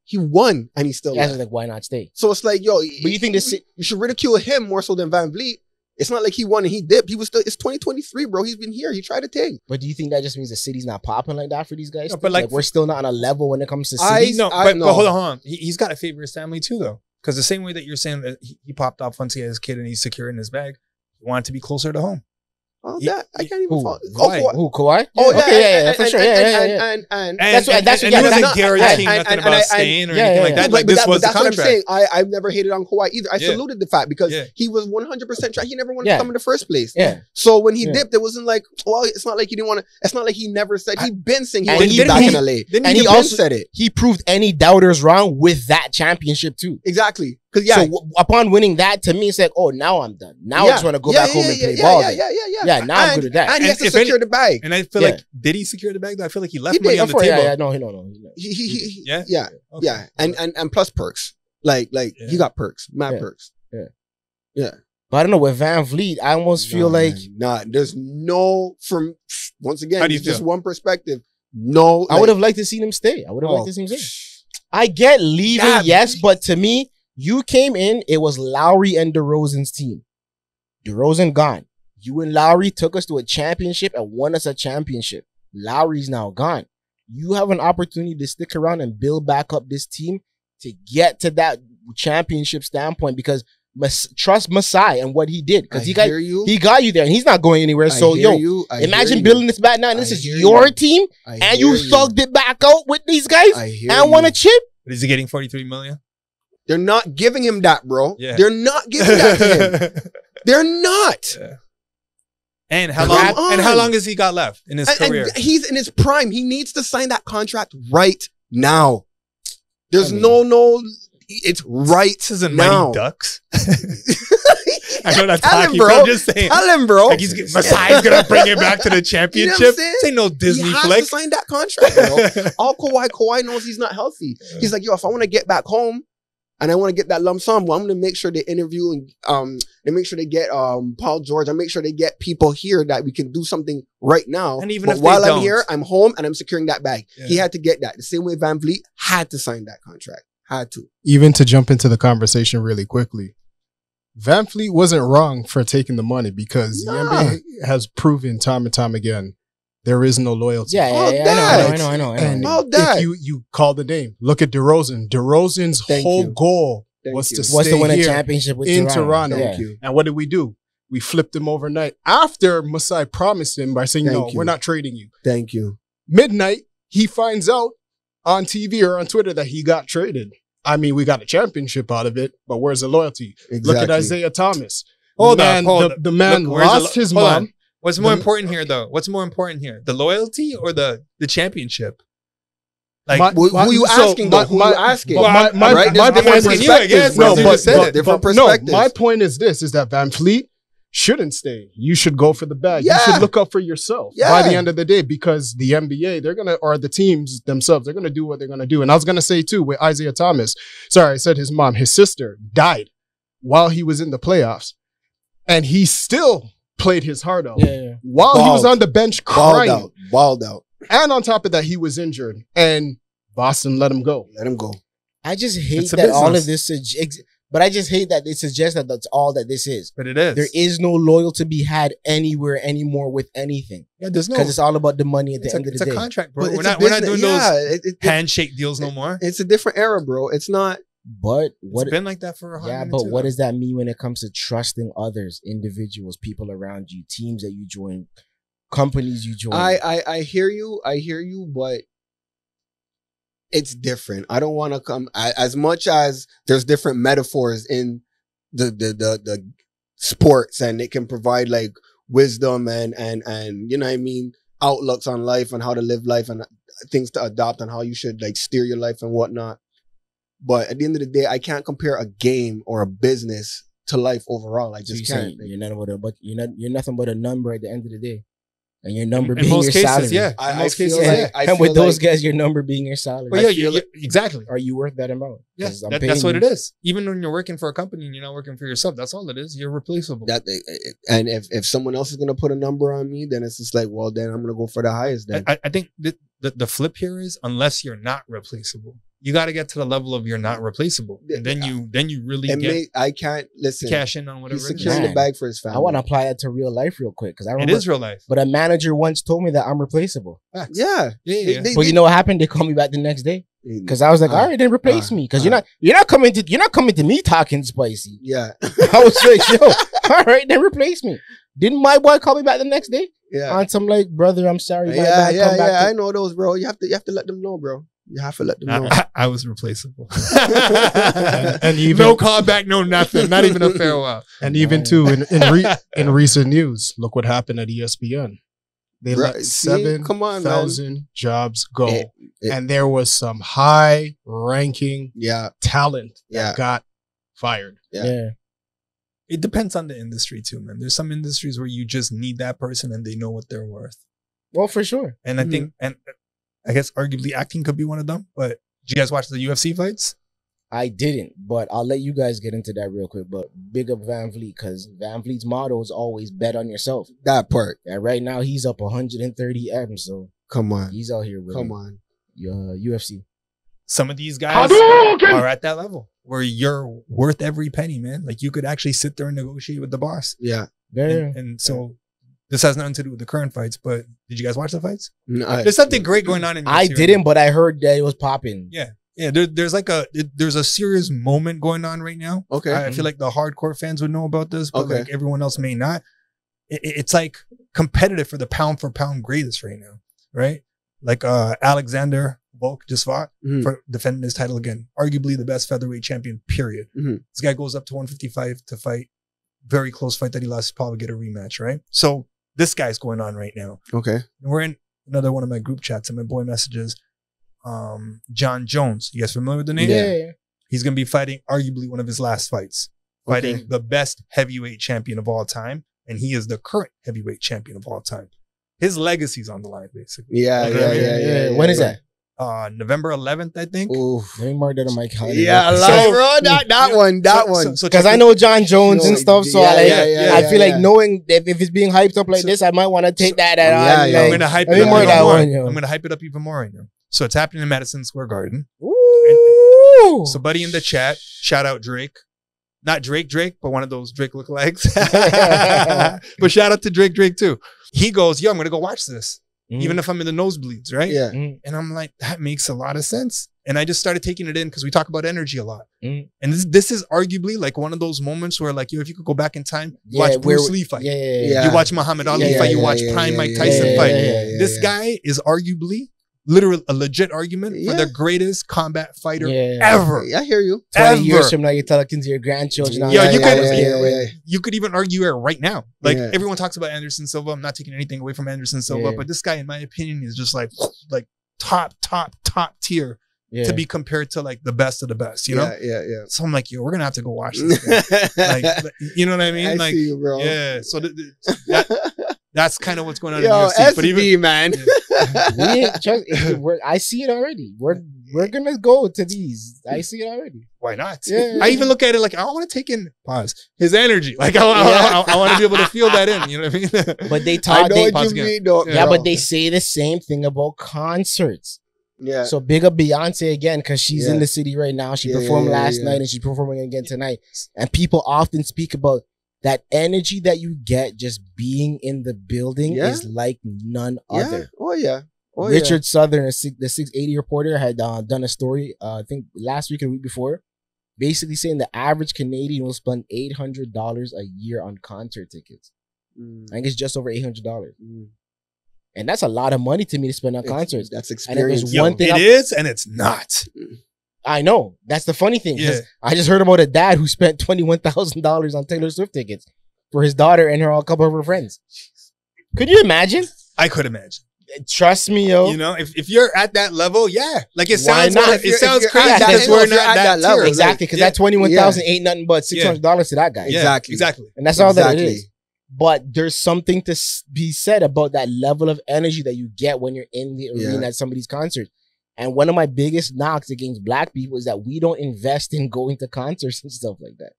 he won, and he still left. Like, why not stay? So it's like, yo, but you think you should ridicule him more so than Van Vliet. It's not like he won and he dipped. He was still. It's 2023, bro. He's been here. He tried to take. But do you think that just means the city's not popping like that for these guys? No, but like we're still not on a level when it comes to cities. But hold on. He's got to favor his family too, though. Because the same way that you're saying that he popped off once he had his kid and he's secure in his bag, he wanted to be closer to home. Oh, that I can't even follow. Kawhi? Oh, yeah, for sure. And that's what he wasn't guaranteeing nothing about staying or anything like that. Like, this was the contract. What I'm saying. I've never hated on Kawhi either. I saluted the fact because he was 100% try. He never wanted to come in the first place. Yeah. So when he dipped, it wasn't like, well, it's not like he didn't want to. It's not like he never said. He'd been saying he wanted to be back in LA. And he also said it. He proved any doubters wrong with that championship too. Exactly. Because yeah, so upon winning that, to me, it's like, oh, now I'm done. Now I just want to go back home and play ball. Yeah, now I'm good at that. And he has to secure the bag. And I feel like, did he secure the bag? Though I feel like he left money on the table. Yeah, no. Yeah. And plus perks. Like he got perks, mad perks. Yeah. But I don't know, with Van Vliet, I almost feel like there's no, from once again, it's just one perspective. No, I would have liked to see him stay. I get leaving, yes, but to me, you came in, it was Lowry and DeRozan's team. DeRozan gone. You and Lowry took us to a championship and won us a championship. Lowry's now gone. You have an opportunity to stick around and build back up this team to get to that championship standpoint, because trust Masai and what he did, because he got you there and he's not going anywhere. So imagine building this back now, and this is your team, and you thugged it back out with these guys and won a chip. But is he getting $43 million? They're not giving him that, bro. Yeah. They're not giving that to him. They're not. Yeah. And how long has he got left in his career? And he's in his prime. He needs to sign that contract right now. There's no. It's right this isn't now. Mighty Ducks. I know that's Tell him, hockey, bro. but I'm just saying. Tell him, bro. Like Masai's gonna bring it back to the championship. You know what I'm saying? This ain't no Disney he flick. He has to sign that contract, bro. All Kawhi knows he's not healthy. He's like, yo, if I want to get back home and I want to get that lump sum, well, I'm gonna make sure they interview and they make sure they get Paul George. I make sure they get people here that we can do something right now. And even if while I'm here, I'm home and I'm securing that bag. Yeah. He had to get that. The same way Van Vliet had to sign that contract. Had to. Even to jump into the conversation really quickly, Van Vliet wasn't wrong for taking the money, because the NBA has proven time and time again there is no loyalty. I know. And if you call the name, look at DeRozan. DeRozan's whole goal was to win a championship in Toronto. Thank you. And what did we do? We flipped him overnight after Masai promised him by saying, no, we're not trading you. Thank you. Midnight, he finds out on TV or on Twitter that he got traded. I mean, we got a championship out of it, but where's the loyalty? Exactly. Look at Isaiah Thomas. The man Look, lost his mom. What's more important here, though? What's more important here? The loyalty or the championship? Like, who are you asking, though? Who are you asking? My point is this, is that Van Vliet shouldn't stay. You should go for the bag. You should look up for yourself by the end of the day, because the NBA, or the teams themselves, they're going to do what they're going to do. And I was going to say too, with Isaiah Thomas, sorry, I said his mom, his sister died while he was in the playoffs, and he still played his heart out while he was on the bench crying. Balled out. And on top of that, he was injured, and Boston let him go. I just hate that all of this but I just hate that it suggests that that's all that this is. But it is. There is no loyalty to be had anywhere anymore with anything. Yeah, there's no. Because it's all about the money at the end of the day. It's a contract, bro. We're not doing those handshake deals no more. It's a different era, bro. It's not. But it's been like that for a while. Yeah, but what does that mean when it comes to trusting others, individuals, people around you, teams that you join, companies you join? I hear you, but it's different. I don't want to come as much as there's different metaphors in the sports, and it can provide like wisdom and you know what I mean, outlooks on life and how to live life and things to adopt and how you should like steer your life and whatnot. But at the end of the day, I can't compare a game or a business to life overall. I just can't. You're nothing but a number at the end of the day. And your number being your salary. Yeah. I feel like, and with those guys, your number being your salary. Well, exactly. Are you worth that amount? Yeah, that's what it is. Even when you're working for a company and you're not working for yourself, that's all it is. You're replaceable. And if someone else is going to put a number on me, then it's just like, well, then I'm going to go for the highest then. I think the flip here is, unless you're not replaceable, you got to get to the level of you're not replaceable. And then you really I can't listen. Cash in on whatever. He's securing the bag for his family. I want to apply that to real life real quick, because I remember it is real life. But a manager once told me that I'm replaceable. Yeah. But you know what happened? They called me back the next day, because I was like, all right, then replace me, because you're not coming to me talking spicy. Yeah. I was like, yo, all right, then replace me. Didn't my boy call me back the next day? Yeah. On some like, brother, I'm sorry. I know those, bro. You have to let them know, bro. You have to let them know. I was replaceable. and even, no callback, no nothing. Not even a farewell. And even too, in recent news, look what happened at ESPN. They let 7,000 jobs go. And there was some high-ranking talent that got fired. Yeah. It depends on the industry too, man. There's some industries where you just need that person and they know what they're worth. Well, for sure. And I think, and I guess arguably acting could be one of them. But did you guys watch the UFC fights? I didn't, but I'll let you guys get into that real quick. But big up Van Vliet, because Van Vliet's motto is always bet on yourself. That part. And right now he's up 130 M, so come on, he's out here with UFC. Some of these guys are at that level where you're worth every penny, man. Like you could actually sit there and negotiate with the boss. Yeah. And so this has nothing to do with the current fights, but did you guys watch the fights? No, there's something great going on in this I didn't, but I heard that it was popping. Yeah. Yeah, there's a serious moment going on right now. Okay. I feel like the hardcore fans would know about this, but like everyone else may not. It's like competitive for the pound for pound greatest right now, right? Like Alexander Volk just fought for defending his title again. Arguably the best featherweight champion, period. This guy goes up to 155 to fight. Very close fight that he lost. Probably get a rematch, right? So this guy's going on right now. Okay. And we're in another one of my group chats and my boy messages. John Jones. You guys familiar with the name? Yeah. He's going to be fighting arguably one of his last fights. Fighting the best heavyweight champion of all time. And he is the current heavyweight champion of all time. His legacy's on the line, basically. Yeah. When is that? November 11th, I think. Ooh, let me mark that on my calendar. Yeah, that one. Because I know John Jones and stuff, so I feel like knowing if it's being hyped up like this, I might want to take that. I'm going to hype it up even more. I'm going to hype it up even more right now. So it's happening in Madison Square Garden. Ooh. So buddy in the chat, shout out Drake. Not Drake, but one of those Drake lookalikes. But shout out to Drake too. He goes, yo, I'm going to go watch this. Even if I'm in the nosebleeds, right? Yeah. And I'm like, that makes a lot of sense. And I just started taking it in because we talk about energy a lot. And this is arguably like one of those moments where like, yo, if you could go back in time, watch Bruce Lee fight. You watch Muhammad Ali fight. You watch Prime Mike Tyson fight. This guy is arguably literally a legit argument for the greatest combat fighter ever. I hear you. 20 years from now, you're talking to your grandchildren. You could even argue it right now. Like everyone talks about Anderson Silva. I'm not taking anything away from Anderson Silva, but this guy, in my opinion, is just like top tier to be compared to like the best of the best. You know? Yeah. So I'm like, yo, we're gonna have to go watch this thing. Like, you know what I mean? I like, see you, bro. Yeah. So that's kind of what's going on in UFC. SB, but even man. I see it already. We're gonna go to these. I see it already. Why not? Yeah. I even look at it like I want to take in his energy. Like I want to be able to feel that in. You know what I mean? But they talk. But they say the same thing about concerts. Yeah. So big up Beyonce again because she's in the city right now. She performed last night and she's performing again tonight. And people often speak about that energy that you get just being in the building is like none other. Richard Southern, the 680 reporter, had done a story, I think last week or the week before, basically saying the average Canadian will spend $800 a year on concert tickets. I think it's just over $800. And that's a lot of money to me to spend on concerts. That's experience. And one thing it is, and it's not. I know. That's the funny thing. I just heard about a dad who spent $21,000 on Taylor Swift tickets for his daughter and a couple of her friends. Could you imagine? I could imagine. Trust me, yo. You know, if you're at that level, like it sounds crazy because we're not at that level. Exactly, because that $21,000 ain't nothing but $600 to that guy. Exactly. And that's all that it is. But there's something to be said about that level of energy that you get when you're in the arena at some of these concerts. And one of my biggest knocks against black people is that we don't invest in going to concerts and stuff like that.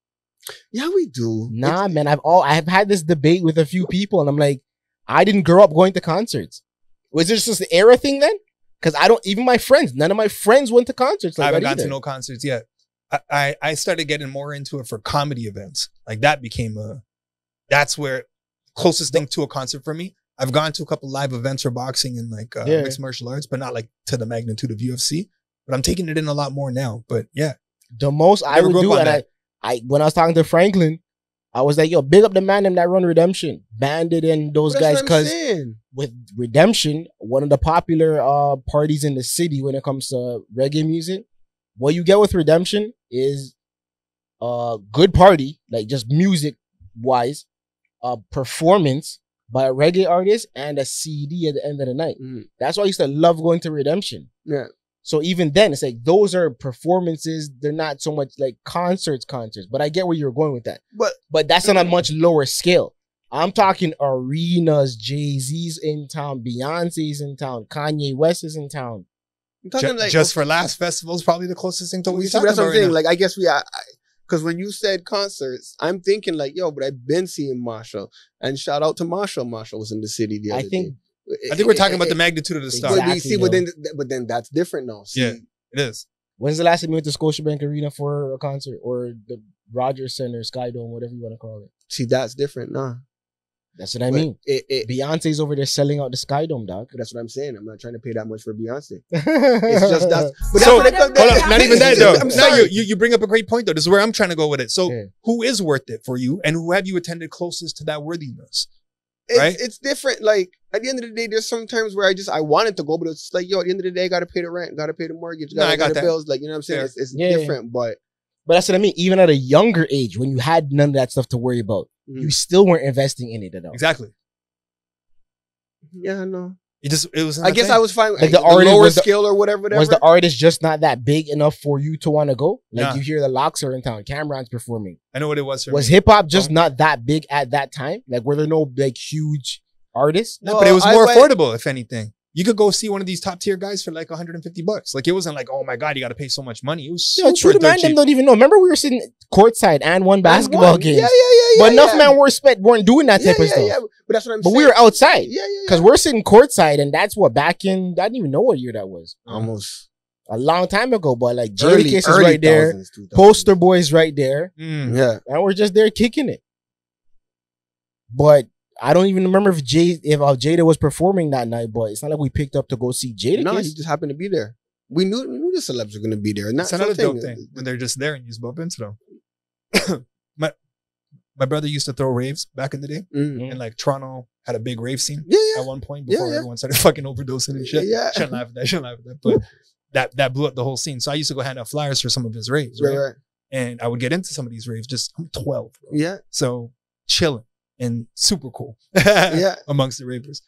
Yeah, we do. Nah, man. I've had this debate with a few people, and I'm like, I didn't grow up going to concerts. Was this just the era thing then? Because even my friends, none of my friends went to concerts. Like I haven't gone to no concerts yet. I started getting more into it for comedy events. Like that became that's where closest thing to a concert for me. I've gone to a couple live events for boxing and like mixed martial arts, but not like to the magnitude of UFC. But I'm taking it in a lot more now. But yeah, the most I would do, and I when I was talking to Franklin, I was like, yo, big up the man that run Redemption, Bandit and those guys, because with Redemption, one of the popular parties in the city when it comes to reggae music, what you get with Redemption is a good party, like just music wise, a performance by a reggae artist and a CD at the end of the night. That's why I used to love going to Redemption. Yeah. So even then, it's like those are performances. They're not so much like concerts. But I get where you're going with that. But that's on a much lower scale. I'm talking arenas, Jay-Z's in town, Beyonce's in town, Kanye West is in town. I'm talking like just for last festival is probably the closest thing to what we talking that's about what I'm saying. right Like I guess because when you said concerts, I'm thinking like, yo, but I've been seeing Marshall, and shout out to Marshall. Marshall was in the city the other day. I think we're talking about the magnitude of the star. But then that's different now. See? Yeah, it is. When's the last time you went to Scotiabank Arena for a concert or the Rogers Center, Skydome, whatever you want to call it? See, that's different, nah. That's what I mean. Beyonce's over there selling out the Skydome, dog. But that's what I'm saying. I'm not trying to pay that much for Beyonce. It's just that. But so, not even that though. I'm sorry. You bring up a great point though. This is where I'm trying to go with it. So, who is worth it for you, and who have you attended closest to that worthiness? Right? It's different. Like at the end of the day, there's some times where I wanted to go, but it's like, yo, at the end of the day, I gotta pay the rent, gotta pay the mortgage, gotta pay the bills. Like, you know what I'm saying? It's different, but that's what I mean. Even at a younger age, when you had none of that stuff to worry about, you still weren't investing in it at all. Exactly. Yeah, I know. It was. I guess I was fine. Like the lower skill or whatever. Was the artist just not that big enough for you to want to go? Like Nah. you hear the Locks are in town, Cameron's performing. I know what it was. Was hip hop just not that big at that time? Like were there no like huge artists? No, but it was more affordable. If anything, you could go see one of these top tier guys for like $150. Like it wasn't like, oh my god, you got to pay so much money. It was super true. The man cheap. them don't even know. Remember we were sitting courtside and won basketball games. Yeah. But enough men weren't doing that type of stuff. Yeah. But that's what I'm saying. But we were outside. Because we're sitting courtside, and that's what back in, I didn't even know what year that was. Almost a long time ago, but like Jadakiss is right there, Poster Boy's right there. Yeah. And we're just there kicking it. But I don't even remember if Jada was performing that night, but it's not like we picked up to go see Jada. No, he just happened to be there. We knew the celebs were going to be there. And that's another dope thing when they're just there and you just bump into them. My brother used to throw raves back in the day, and like Toronto had a big rave scene at one point before everyone started fucking overdosing and shit. Shouldn't laugh at that. But that blew up the whole scene. So I used to go hand out flyers for some of his raves, right? And I would get into some of these raves. I'm 12, bro. Yeah. So chilling and super cool. Amongst the ravers.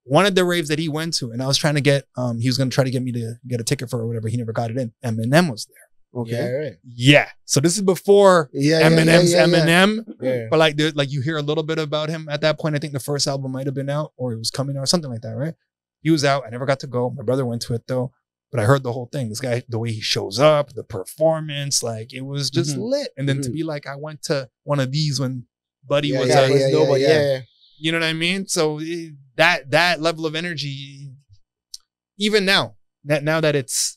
One of the raves that he went to, and I was trying to get, he was going to try to get me to get a ticket for or whatever. He never got it in. Eminem was there. Okay. Yeah, right. Yeah. So this is before Eminem's Eminem. Yeah. But like you hear a little bit about him at that point. I think the first album might have been out or it was coming out or something like that, right? He was out. I never got to go. My brother went to it though. But I heard the whole thing. This guy, the way he shows up, the performance, like it was just lit. And then to be like, I went to one of these when Buddy was nobody. You know what I mean? So that level of energy, even now that it's,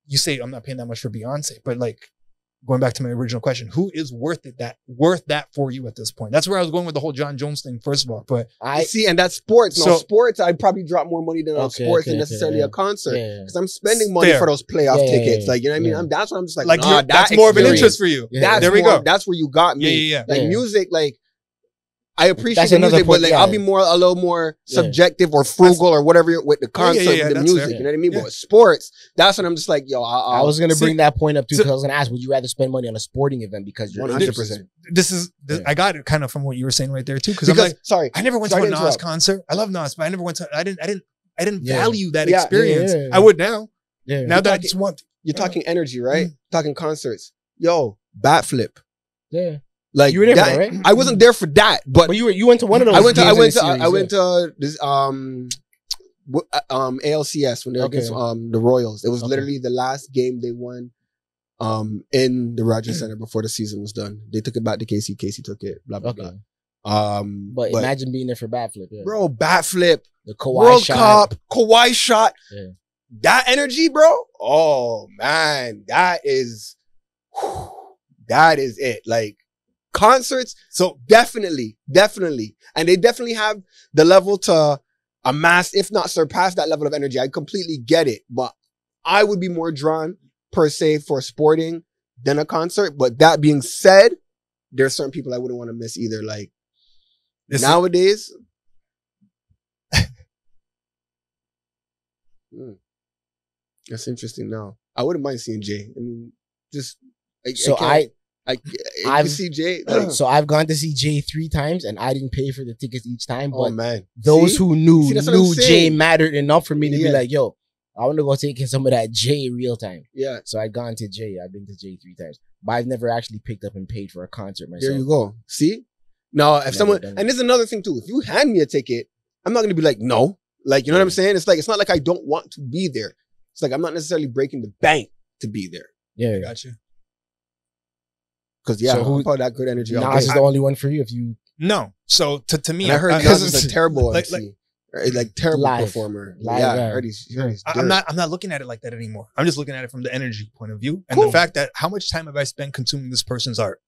you say I'm not paying that much for Beyonce, but like going back to my original question, who is worth that for you at this point? That's where I was going with the whole John Jones thing, first of all. But I see, and that's sports. No, sports, I'd probably drop more money than on sports than necessarily a concert. Because I'm spending money for those playoff tickets. Like, you know what I mean? That's what I'm just like, nah, that's more of an interest for you. There we go. That's where you got me. Like music, like I appreciate the music, but like I'll be a little more subjective or frugal or whatever with the concert, the music. Fair. You know what I mean? But sports, that's when I'm just like, yo, I was gonna bring that point up too, because I was gonna ask, would you rather spend money on a sporting event because you're 100%? I got it kind of from what you were saying right there too, because I'm like, I never went to a Nas concert. I love Nas, but I never went to. I didn't value that experience. I would now. Yeah. Now that I just want. You're talking energy, right? Talking concerts. Yo, bat flip. Yeah. Like you were there for that, right? I wasn't there for that, but you went to one of those. I went to this ALCS when they were against the Royals. It was literally the last game they won in the Rogers Center before the season was done. They took it back to Casey. Casey took it. Blah blah blah. But imagine being there for bat flip, bro. Bat flip, the Kawhi World shot. Cup, Kawhi shot. Yeah. That energy, bro. Oh man, that is it. Like. Concerts, so definitely, and they definitely have the level to amass, if not surpass that level of energy. I completely get it, but I would be more drawn per se for sporting than a concert. But that being said, there's certain people I wouldn't want to miss either. Like nowadays, that's interesting. Now I wouldn't mind seeing Jay. I mean, just I've see Jay. So I've gone to see Jay 3 times, and I didn't pay for the tickets each time. But man, those who knew Jay mattered enough for me to be like, yo, I want to go take in some of that J real time. Yeah. So I've gone to J. I've been to J 3 times. But I've never actually picked up and paid for a concert myself. There you go. See? Now, if someone, and there's another thing too. If you hand me a ticket, I'm not going to be like, no. Like, you know what I'm saying? It's like, it's not like I don't want to be there. It's like, I'm not necessarily breaking the bank to be there. Yeah. I got you. Because, yeah, So who that good energy? Nas is the only one for you if you... No. So to me, and I heard Nas is a terrible MC. Like terrible live. Performer. Live, yeah, yeah. I heard he's I'm not looking at it like that anymore. I'm just looking at it from the energy point of view and Cool. the fact that how much time have I spent consuming this person's art,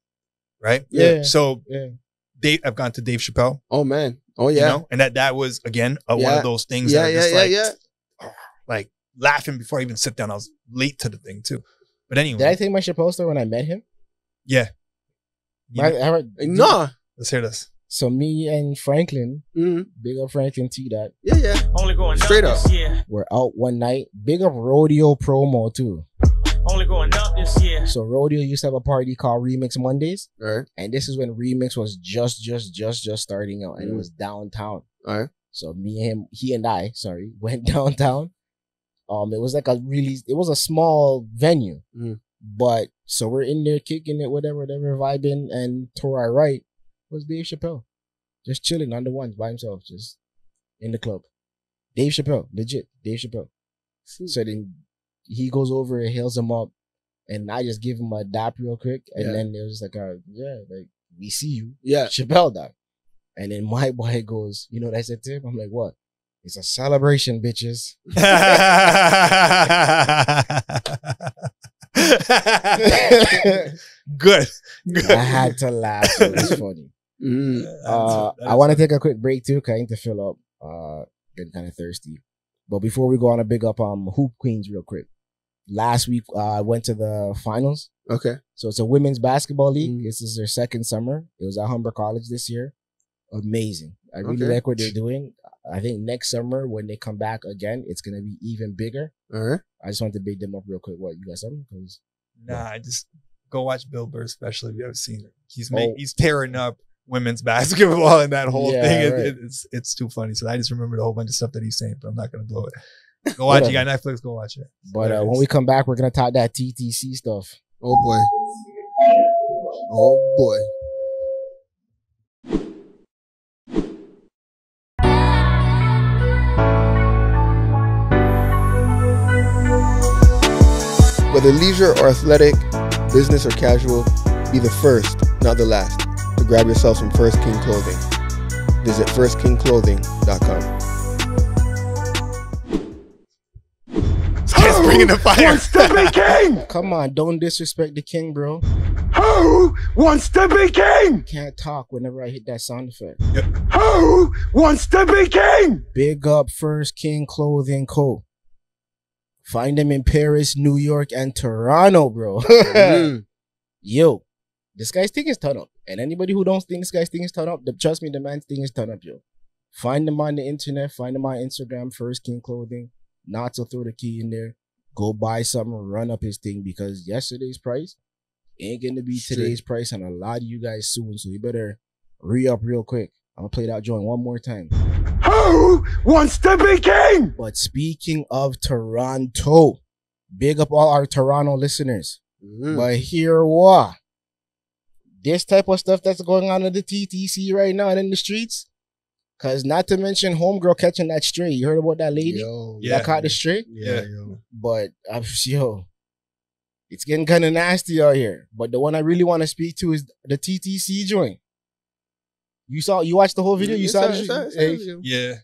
right? Yeah. So I've gone to Dave Chappelle. Oh man. Oh yeah. You know? And that was again one of those things. Yeah, that yeah. Like laughing before I even sit down. I was late to the thing too. But anyway, Did I take my Chappelle story when I met him? Yeah. Nah. Let's hear this. So me and Franklin, big up Franklin T that. Yeah. Only going straight up up. this year. We're out one night. Big up Rodeo promo too. Only going up this year. So Rodeo used to have a party called Remix Mondays. All right. And this is when Remix was just starting out. And it was downtown. All right. So he and I went downtown. It was like it was a small venue. But so we're in there kicking it, whatever, vibing, and to our right was Dave Chappelle. Just chilling on the ones by himself, just in the club. Dave Chappelle, legit, Dave Chappelle. So then he goes over and hails him up, and I just give him a dap real quick, and then it was just like, like, we see you. Yeah. Chappelle dap. And then my boy goes, you know what I said to him? I'm like, what? It's a celebration, bitches. Good. I had to laugh. It was funny. I want to take a quick break too, because I need to fill up. Getting kind of thirsty. But before we go on, a big up Hoop Queens real quick. Last week, I went to the finals. Okay. So it's a women's basketball league. This is their second summer. It was at Humber College this year. Amazing. I really like what they're doing. I think next summer when they come back again, it's gonna be even bigger. All right. I just want to big them up real quick. What, you got something? Nah, just go watch Bill Burr, especially if you haven't seen it. He's tearing up women's basketball and that whole thing. Right. It's too funny. So I just remembered a whole bunch of stuff that he's saying, but I'm not gonna blow it. Go watch it. You got Netflix, go watch it. But when we come back, we're gonna talk that TTC stuff. Oh boy. Oh boy. Whether leisure or athletic, business or casual, be the first, not the last, to grab yourself some First King clothing. Visit firstkingclothing.com. It's bringing the fire. Wants to be king? Come on, don't disrespect the king, bro. Who wants to be king? Can't talk whenever I hit that sound effect. Yep. Who wants to be king? Big up First King Clothing Co. Find them in Paris, New York, and Toronto, bro. Yo, this guy's thing is turn up. And anybody who don't think this guy's thing is turn up, trust me, the man's thing is turn up, yo. Find them on the internet. Find them on Instagram, First King Clothing. Not to throw the key in there. Go buy something, run up his thing, because yesterday's price ain't going to be today's price and a lot of you guys soon. So you better re-up real quick. I'm going to play that joint one more time. Who wants to be king? But speaking of Toronto, big up all our Toronto listeners. But here what? This type of stuff that's going on in the TTC right now and in the streets. Because not to mention homegirl catching that stray. You heard about that lady that caught the stray? Yeah. But, it's getting kind of nasty out here. But the one I really want to speak to is the TTC joint. You watched the whole video? You saw it? Yeah.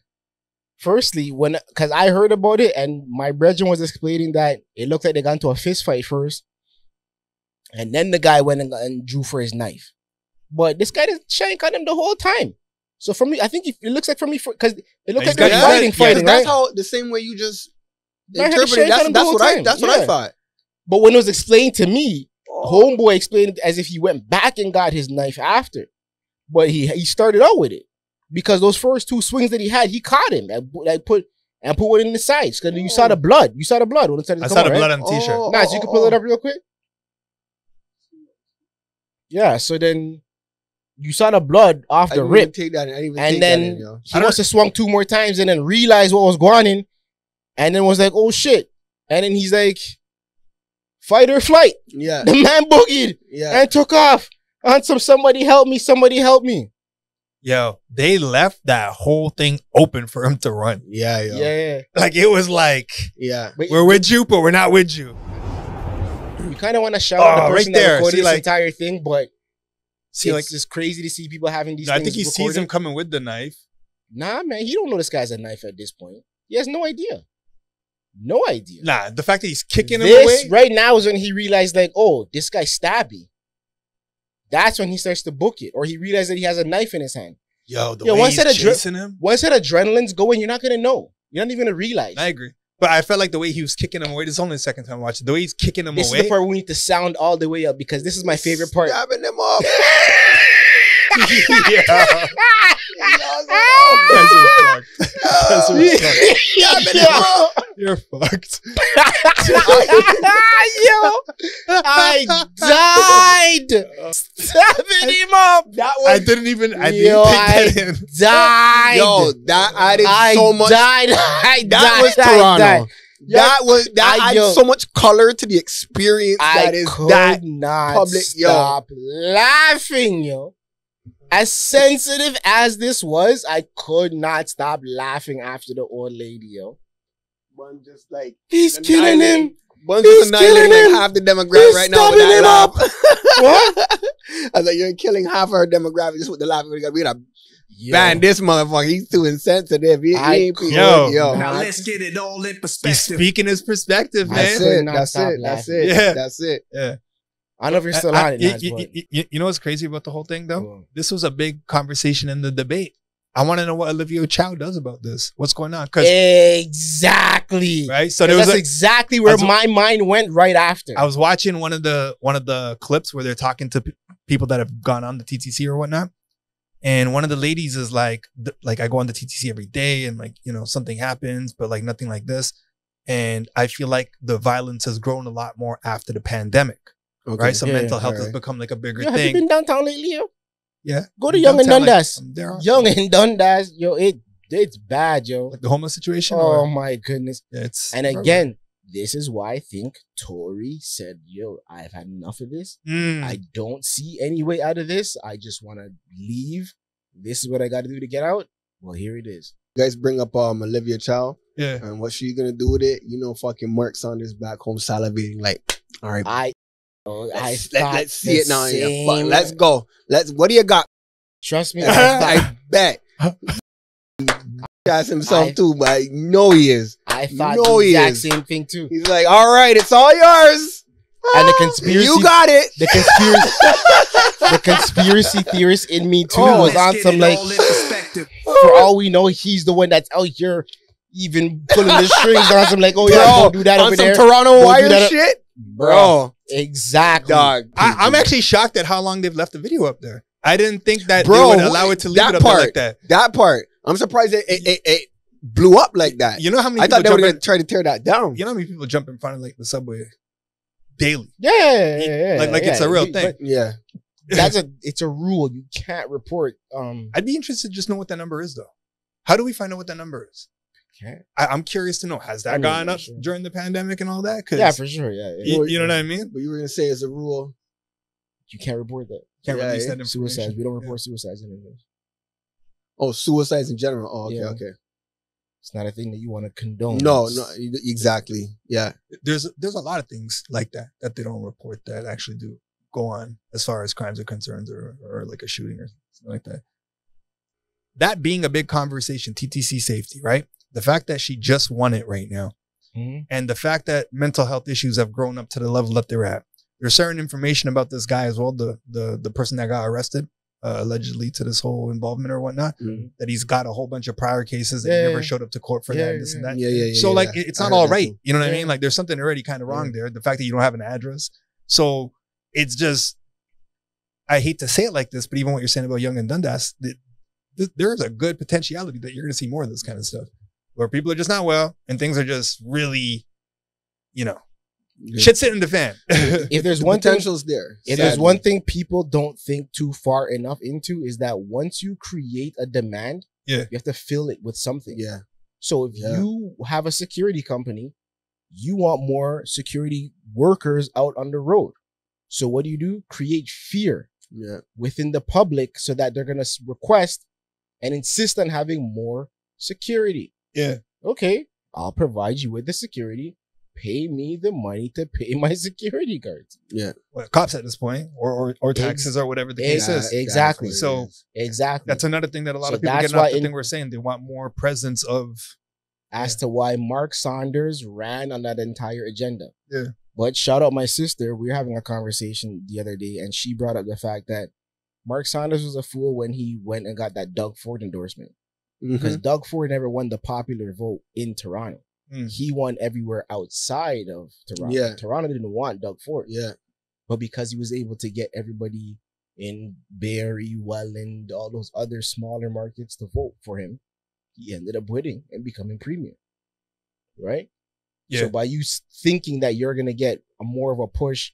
Firstly, because I heard about it and my brethren was explaining that it looked like they got into a fist fight first. And then the guy went and drew for his knife. But this guy just shank on him the whole time. So for me, I think it looks like for me, because it looks like they're fighting, right? That's how, the same way you just interpreted it. That's what I thought. But when it was explained to me, homeboy explained it as if he went back and got his knife after. But he started out with it. Because those first two swings that he had, he caught him and put one in the sides. Because you saw the blood. You saw the blood when it started to come out, blood on the t-shirt. Nice, you can pull it up real quick. Yeah, so then you saw the blood off the rip. Take that in. And then he must have swung two more times and then realized what was going on. And then was like, oh shit. And then he's like, fight or flight. Yeah. The man boogied and took off on somebody help me, somebody help me. Yo, they left that whole thing open for him to run. Yeah, yo. Yeah. Like, it was like, we're with you, but we're not with you. You kind of want to shout out the person that recorded this entire thing, but see, it's just crazy to see people having these things I think he sees him coming with the knife. Nah, man, he don't know this guy's a knife at this point. He has no idea. No idea. Nah, the fact that he's kicking him away. Right now is when he realized, like, oh, this guy stabbed me. That's when he starts to book it. Or he realized that he has a knife in his hand. Yo, the way he's chasing him. Once that adrenaline's going, you're not going to know. You're not even going to realize. I agree. But I felt like the way he was kicking him away, this is only the second time I watched it. The way he's kicking him away. This is the part where we need to sound all the way up because this is my favorite part. Stabbing him up. You're fucked. Yo, I died. Stabbing him up. I didn't think that in. Died. Yo, that added so much. That was Toronto. That added so much color to the experience. I could not stop laughing, yo. As sensitive as this was, I could not stop laughing after the old lady, yo. One just like he's killing him. One's just killing him. Half the demographic right now with that laugh. What? I was like, you're killing half our demographic just with the laugh. We gotta ban this motherfucker. He's too insensitive. He ain't yo. Now let's get it all in perspective. He's speaking his perspective, man. That's it. Yeah. I don't know if you're still on it. You know what's crazy about the whole thing, though? This was a big conversation in the debate. I want to know what Olivia Chow does about this. What's going on? Exactly. Right. So that's exactly where my mind went right after. I was watching one of the clips where they're talking to people that have gone on the TTC or whatnot, and one of the ladies is like I go on the TTC every day, and like, you know, something happens, but like nothing like this, and I feel like the violence has grown a lot more after the pandemic. Okay. Right. So mental health has become like a bigger thing. Have you been downtown lately, yo? Yeah. Go to Young and Dundas. Young and Dundas, yo, it's bad, yo. Like the homeless situation? Oh my goodness. Yeah, and again, this is why I think Tory said, yo, I've had enough of this. I don't see any way out of this. I just want to leave. This is what I got to do to get out. Well, here it is. You guys bring up Olivia Chow. Yeah. And what she gonna do with it? You know, fucking Mark Saunders back home salivating like, all right. Let's see it now. Yeah, let's go. What do you got? Trust me. I bet. That's himself too, but I know he is. I thought the exact same thing too. He's like, all right, it's all yours. And the conspiracy, you got it. The conspiracy theorist in me too was on some like, for all we know, he's the one that's out here even pulling the strings on some like, oh yeah, don't do that over there. Some Toronto Wire shit, bro. Exactly, dog. I'm actually shocked at how long they've left the video up there. I didn't think that they would allow it to leave it up there like that. That part, I'm surprised it blew up like that. You know how many? I thought they were going to try to tear that down. You know how many people jump in front of like the subway daily? Yeah. Like it's a real thing. Yeah, it's a rule. You can't report. I'd be interested to just know what that number is, though. How do we find out what that number is? I'm curious to know. Has that gone up during the pandemic and all that? Yeah, for sure. Yeah. You know what I mean? But you were gonna say as a rule, you can't report that. Can't release that information. Suicides. We don't report suicides anymore. Oh, suicides in general. Oh, okay. It's not a thing that you want to condone. No, exactly. Yeah. There's a lot of things like that they don't report that actually do go on as far as crimes are concerned or like a shooting or something like that. That being a big conversation, TTC safety, right? The fact that she just won it right now, and the fact that mental health issues have grown up to the level that they're at. There's certain information about this guy as well, the person that got arrested, allegedly to this whole involvement or whatnot, that he's got a whole bunch of prior cases that he never showed up to court for that, this and that. So like, it's not all right. You know what I mean? Like there's something already kind of wrong there. The fact that you don't have an address. So it's just, I hate to say it like this, but even what you're saying about Young and Dundas, there's a good potentiality that you're going to see more of this kind of stuff where people are just not well and things are just really, you know, shit's hitting the fan. If there's one potential's there. If there's one thing people don't think too far enough into is that once you create a demand, you have to fill it with something. Yeah. So if you have a security company, you want more security workers out on the road. So what do? Create fear within the public so that they're going to request and insist on having more security. Yeah. Okay, I'll provide you with the security. Pay me the money to pay my security guards. Yeah. Well, cops at this point, or taxes, or whatever the case is. Exactly. So that's another thing that a lot of people get off the thing we're saying. They want more presence of. As to why Mark Saunders ran on that entire agenda. Yeah. But shout out my sister. We were having a conversation the other day, and she brought up the fact that Mark Saunders was a fool when he went and got that Doug Ford endorsement. Because Doug Ford never won the popular vote in Toronto. He won everywhere outside of Toronto. Yeah. Toronto didn't want Doug Ford. Yeah. But because he was able to get everybody in Barrie, Welland, all those other smaller markets to vote for him, he ended up winning and becoming premier. Right? Yeah. So by you thinking that you're going to get more of a push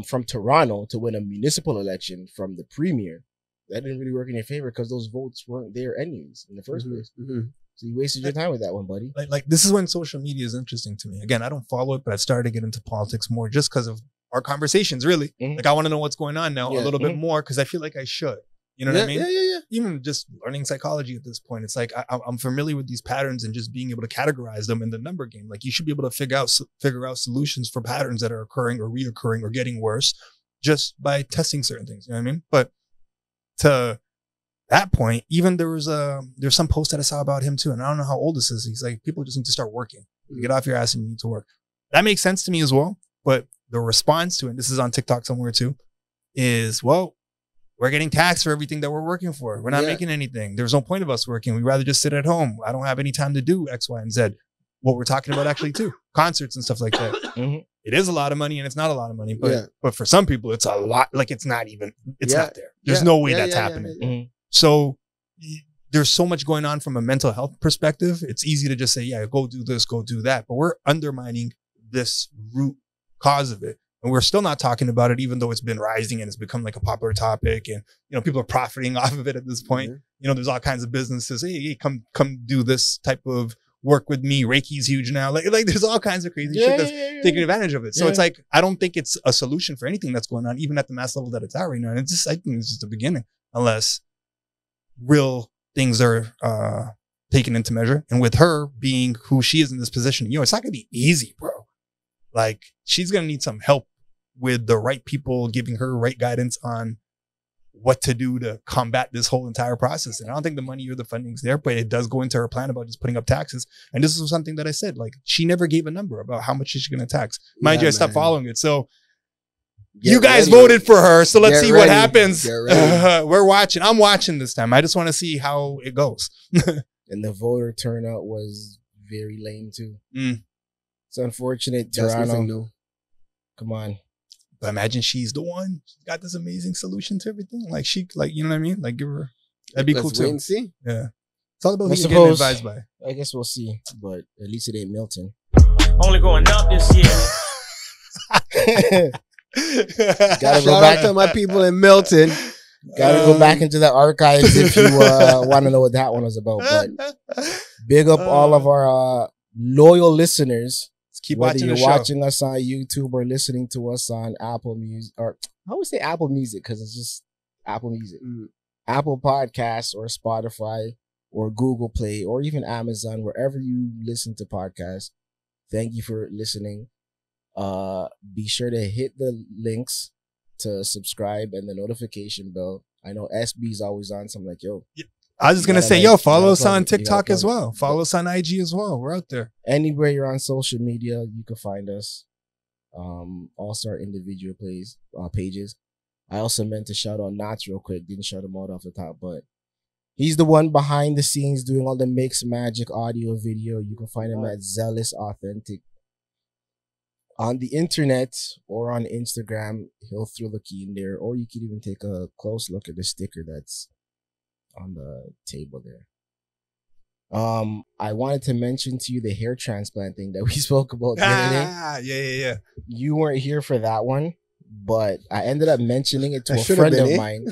from Toronto to win a municipal election from the premier, that didn't really work in your favor because those votes weren't there anyways in the first place. So you wasted your time with that one, buddy. Like this is when social media is interesting to me. Again, I don't follow it, but I've started to get into politics more just because of our conversations, really. Like I want to know what's going on now a little bit more because I feel like I should. You know what I mean? Yeah. Even just learning psychology at this point, it's like I'm familiar with these patterns and just being able to categorize them in the number game. Like you should be able to figure out solutions for patterns that are occurring or reoccurring or getting worse just by testing certain things. You know what I mean? But to that point, even there's some post that I saw about him too, and I don't know how old this is. He's like, people just need to start working. You get off your ass and you need to work. That makes sense to me as well. But the response to it, and this is on TikTok somewhere too, is, well, we're getting taxed for everything that we're working for. We're not making anything. There's no point of us working. We'd rather just sit at home. I don't have any time to do X, Y, and Z. What we're talking about actually too, concerts and stuff like that. It is a lot of money and it's not a lot of money, but for some people it's a lot. Like it's not there. There's no way that's happening. So there's so much going on from a mental health perspective. It's easy to just say, yeah, go do this, go do that. But we're undermining this root cause of it. And we're still not talking about it, even though it's been rising and it's become like a popular topic. And, you know, people are profiting off of it at this point. You know, there's all kinds of businesses. Hey, come do this type of work with me. Reiki's huge now. Like there's all kinds of crazy shit that's taking advantage of it. So it's like, I don't think it's a solution for anything that's going on, even at the mass level that it's at right now. And it's just, I think it's just the beginning, unless real things are taken into measure. And with her being who she is in this position, you know, it's not going to be easy, bro. Like she's going to need some help with the right people giving her right guidance on what to do to combat this whole entire process. And I don't think the money or the funding's there, but it does go into her plan about just putting up taxes. And this is something that I said, like she never gave a number about how much she's going to tax. Mind you, I stopped following it. So you guys voted for her. So let's see what happens. We're watching. I'm watching this time. I just want to see how it goes. And the voter turnout was very lame too. It's unfortunate. Toronto. Come on. But imagine she's the one. She's got this amazing solution to everything. Like you know what I mean? Like give her. That'd be cool too. Wait and see. Yeah. It's all about who you're getting advised by. I guess we'll see. But at least it ain't Milton. Only going up this year. Gotta go back to my people in Milton. Gotta go back into the archives if you want to know what that one was about. But big up all of our loyal listeners. Keep whether watching you're watching us on YouTube or listening to us on Apple Music, or I always say Apple Music because it's just Apple Music, Apple Podcasts or Spotify or Google Play or even Amazon, wherever you listen to podcasts. Thank you for listening. Be sure to hit the links to subscribe and the notification bell. I know SB's always on, so I'm like, yo. I was just going to say, yo, follow us on TikTok as well. Follow us on IG as well. We're out there. Anywhere you're on social media, you can find us. Also our individual pages. I also meant to shout out Knots real quick. Didn't shout him out off the top, but he's the one behind the scenes doing all the mix magic audio video. You can find him at Zealous Authentic. On the internet or on Instagram, he'll throw the key in there, or you can even take a close look at the sticker that's on the table there. I wanted to mention to you the hair transplant thing that we spoke about the other day. Yeah. You weren't here for that one, but I ended up mentioning it to a friend of mine.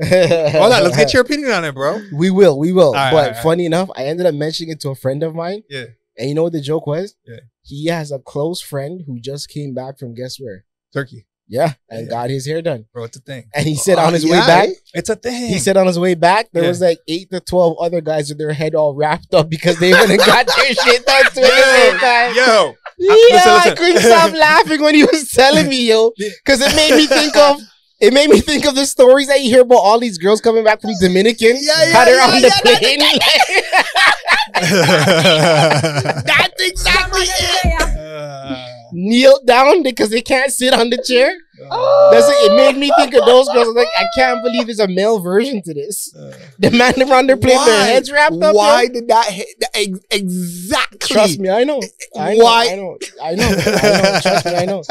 Hold on, let's get your opinion on it, bro. We will. Right, But funny enough, I ended up mentioning it to a friend of mine. Yeah. And you know what the joke was? Yeah. He has a close friend who just came back from guess where? Turkey. Yeah, and got his hair done. Bro, it's a thing. And he said on his way back, it's a thing. He said on his way back, there was like 8 to 12 other guys with their head all wrapped up because they went and got their shit done too at the same time. Yo. Listen. I couldn't stop laughing when he was telling me, yo. Because it made me think of the stories that you hear about all these girls coming back from Dominican. How they're on the plane. That's exactly it. Kneel down because they can't sit on the chair. That's it. It made me think of those girls. I was like, I can't believe there's a male version to this. The man around there playing their heads wrapped up. Why did that hit? Exactly. Trust me, I know. I know. Trust me, I know.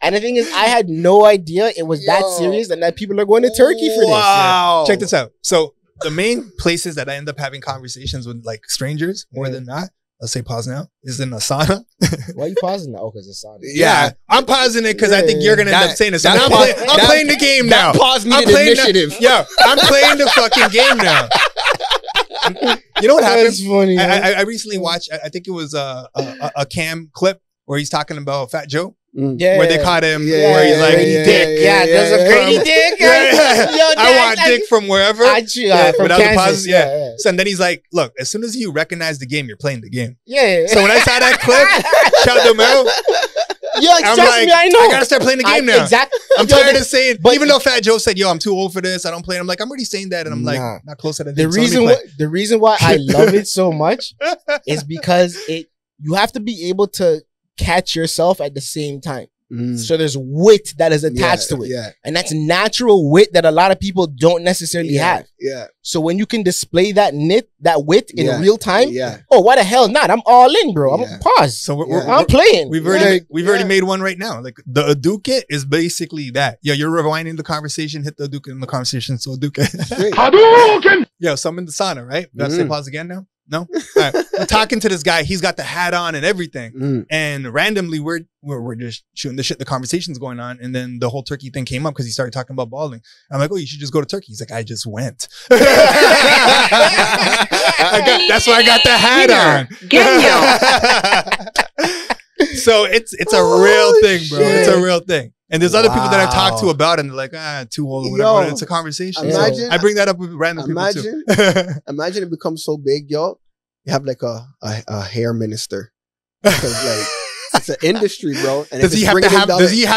And the thing is, I had no idea it was that serious and that people are going to Turkey for this. Wow. Check this out. So the main places that I end up having conversations with like strangers more than not, let's say pause now, is in a sauna. Why are you pausing now? Oh, because it's sauna. Yeah, I'm pausing it because I think you're going to end up saying this. I'm playing the game now. Pause needed initiative. Yeah, I'm playing the fucking game now. You know what happened? That's funny. I recently watched, I think it was a Cam clip where he's talking about Fat Joe. Yeah, where they caught him, where he's like, dick. Yeah, there's a Grady dick. Yo, I want dick from wherever. From without Kansas. the pauses. Yeah. So and then he's like, look, as soon as you recognize the game, you're playing the game. Yeah. So when I saw that clip, shout out to Mel. Yo, trust me, I know. I gotta start playing the game now. Exactly. I'm tired of saying, even though Fat Joe said, yo, I'm too old for this, I don't play it. I'm like, I'm already saying that, and I'm like, not close to that. The reason why I love it so much is because you have to be able to catch yourself at the same time. So there's wit that is attached to it. And that's natural wit that a lot of people don't necessarily have. So when you can display that wit in real time, oh, why the hell not? I'm all in, bro. I'm pause. So I'm playing. We've already made one right now. Like the Hadouken is basically that. Yeah, you're rewinding the conversation, hit the Hadouken in the conversation. So Hadouken. Hadouken! Yo, so I'm in the sauna, right? Do I have to say pause again now? No? All right. I'm talking to this guy. He's got the hat on and everything. And randomly, we're just shooting the shit. The conversation's going on. And then the whole Turkey thing came up because he started talking about balling. I'm like, oh, you should just go to Turkey. He's like, I just went. That's why I got the hat on. So it's a real thing, bro. It's a real thing. And there's other people that I've talked to about it, and they're like, too old or whatever. It's a conversation. Imagine, I bring that up with random people too. Imagine it becomes so big, yo. You have like a hair minister. Because like it's an industry, bro. And does he have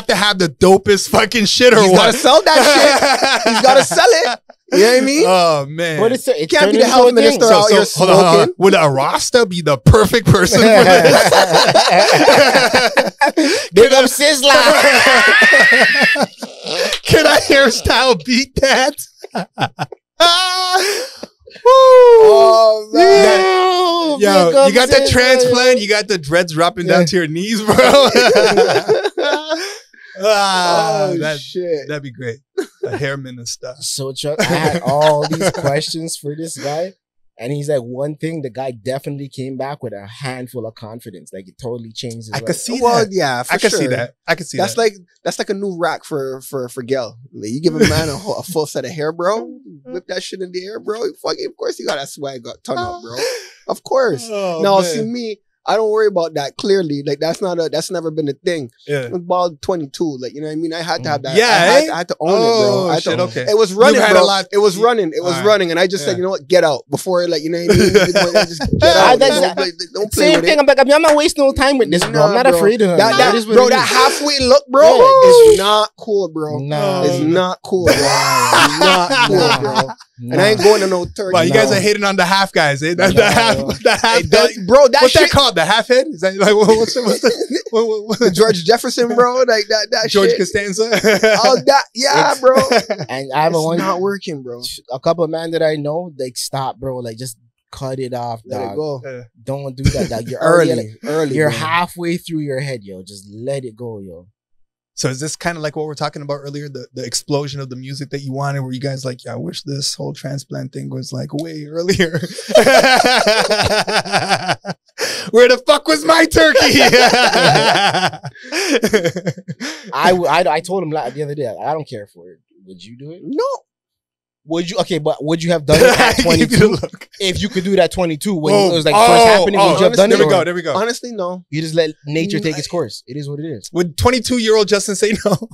to have the dopest fucking shit or what? He's gotta sell that shit. He's gotta sell it. You know what I mean? Oh man. But it can't be the health minister out here smoking. Hold on. Would a Rasta be the perfect person for this? Big up Sizzler. Can a hairstyle beat that? Oh man. Yo, you got the transplant, you got the dreads dropping down to your knees, bro. Shit. That'd be great. A hair minister. So Chuck, I had all these questions for this guy. And he's like, one thing, the guy definitely came back with a handful of confidence. Like it totally changed his life. I could see that. Well, yeah, for sure. See that. I could see that's that. That's like a new rack for Gel. Like, you give a man a full set of hair, bro. Whip that shit in the air, bro. Of course you got that swag ton up, bro. Of course. Oh, now, man. see me, I don't worry about that. Clearly, like that's never been a thing. Yeah. I'm bald 22, like you know what I mean. I had to have that. Yeah, I had to own it, bro. Okay. It was running, bro. It was running. It was running, and I just said, you know what, get out before, like you know what I mean. Just get out. Don't play same with thing. it. I'm like, I'm not wasting no time with this, bro. I'm not afraid of that. That halfway look, bro, is not cool, bro. No, it's not cool, bro. It's not cool, bro. And I ain't going to no Turkey. Wow, you guys are hating on the half guys, eh? The half, bro. That what's shit that called? The half head? Is that like what's the George Jefferson, bro? Like that George shit. Costanza. Oh, that bro. And I have not working, bro. A couple of men that I know, like stop, bro. Like just cut it off, dog. Let it go. Don't do that, dog. You're early. You're halfway through your head, yo. Just let it go, yo. So is this kind of like what we were talking about earlier, the explosion of the music that you wanted, where you guys like, yeah, I wish this whole transplant thing was like way earlier. Where the fuck was my turkey? I told him the other day, I don't care for it. Would you do it? No. would you have done it at 22? If you could do it at 22 when it was like first happening, would you have done it? There we go. Honestly, no. You just let nature take its course. It is what it is. Would 22-year-old Justin say no?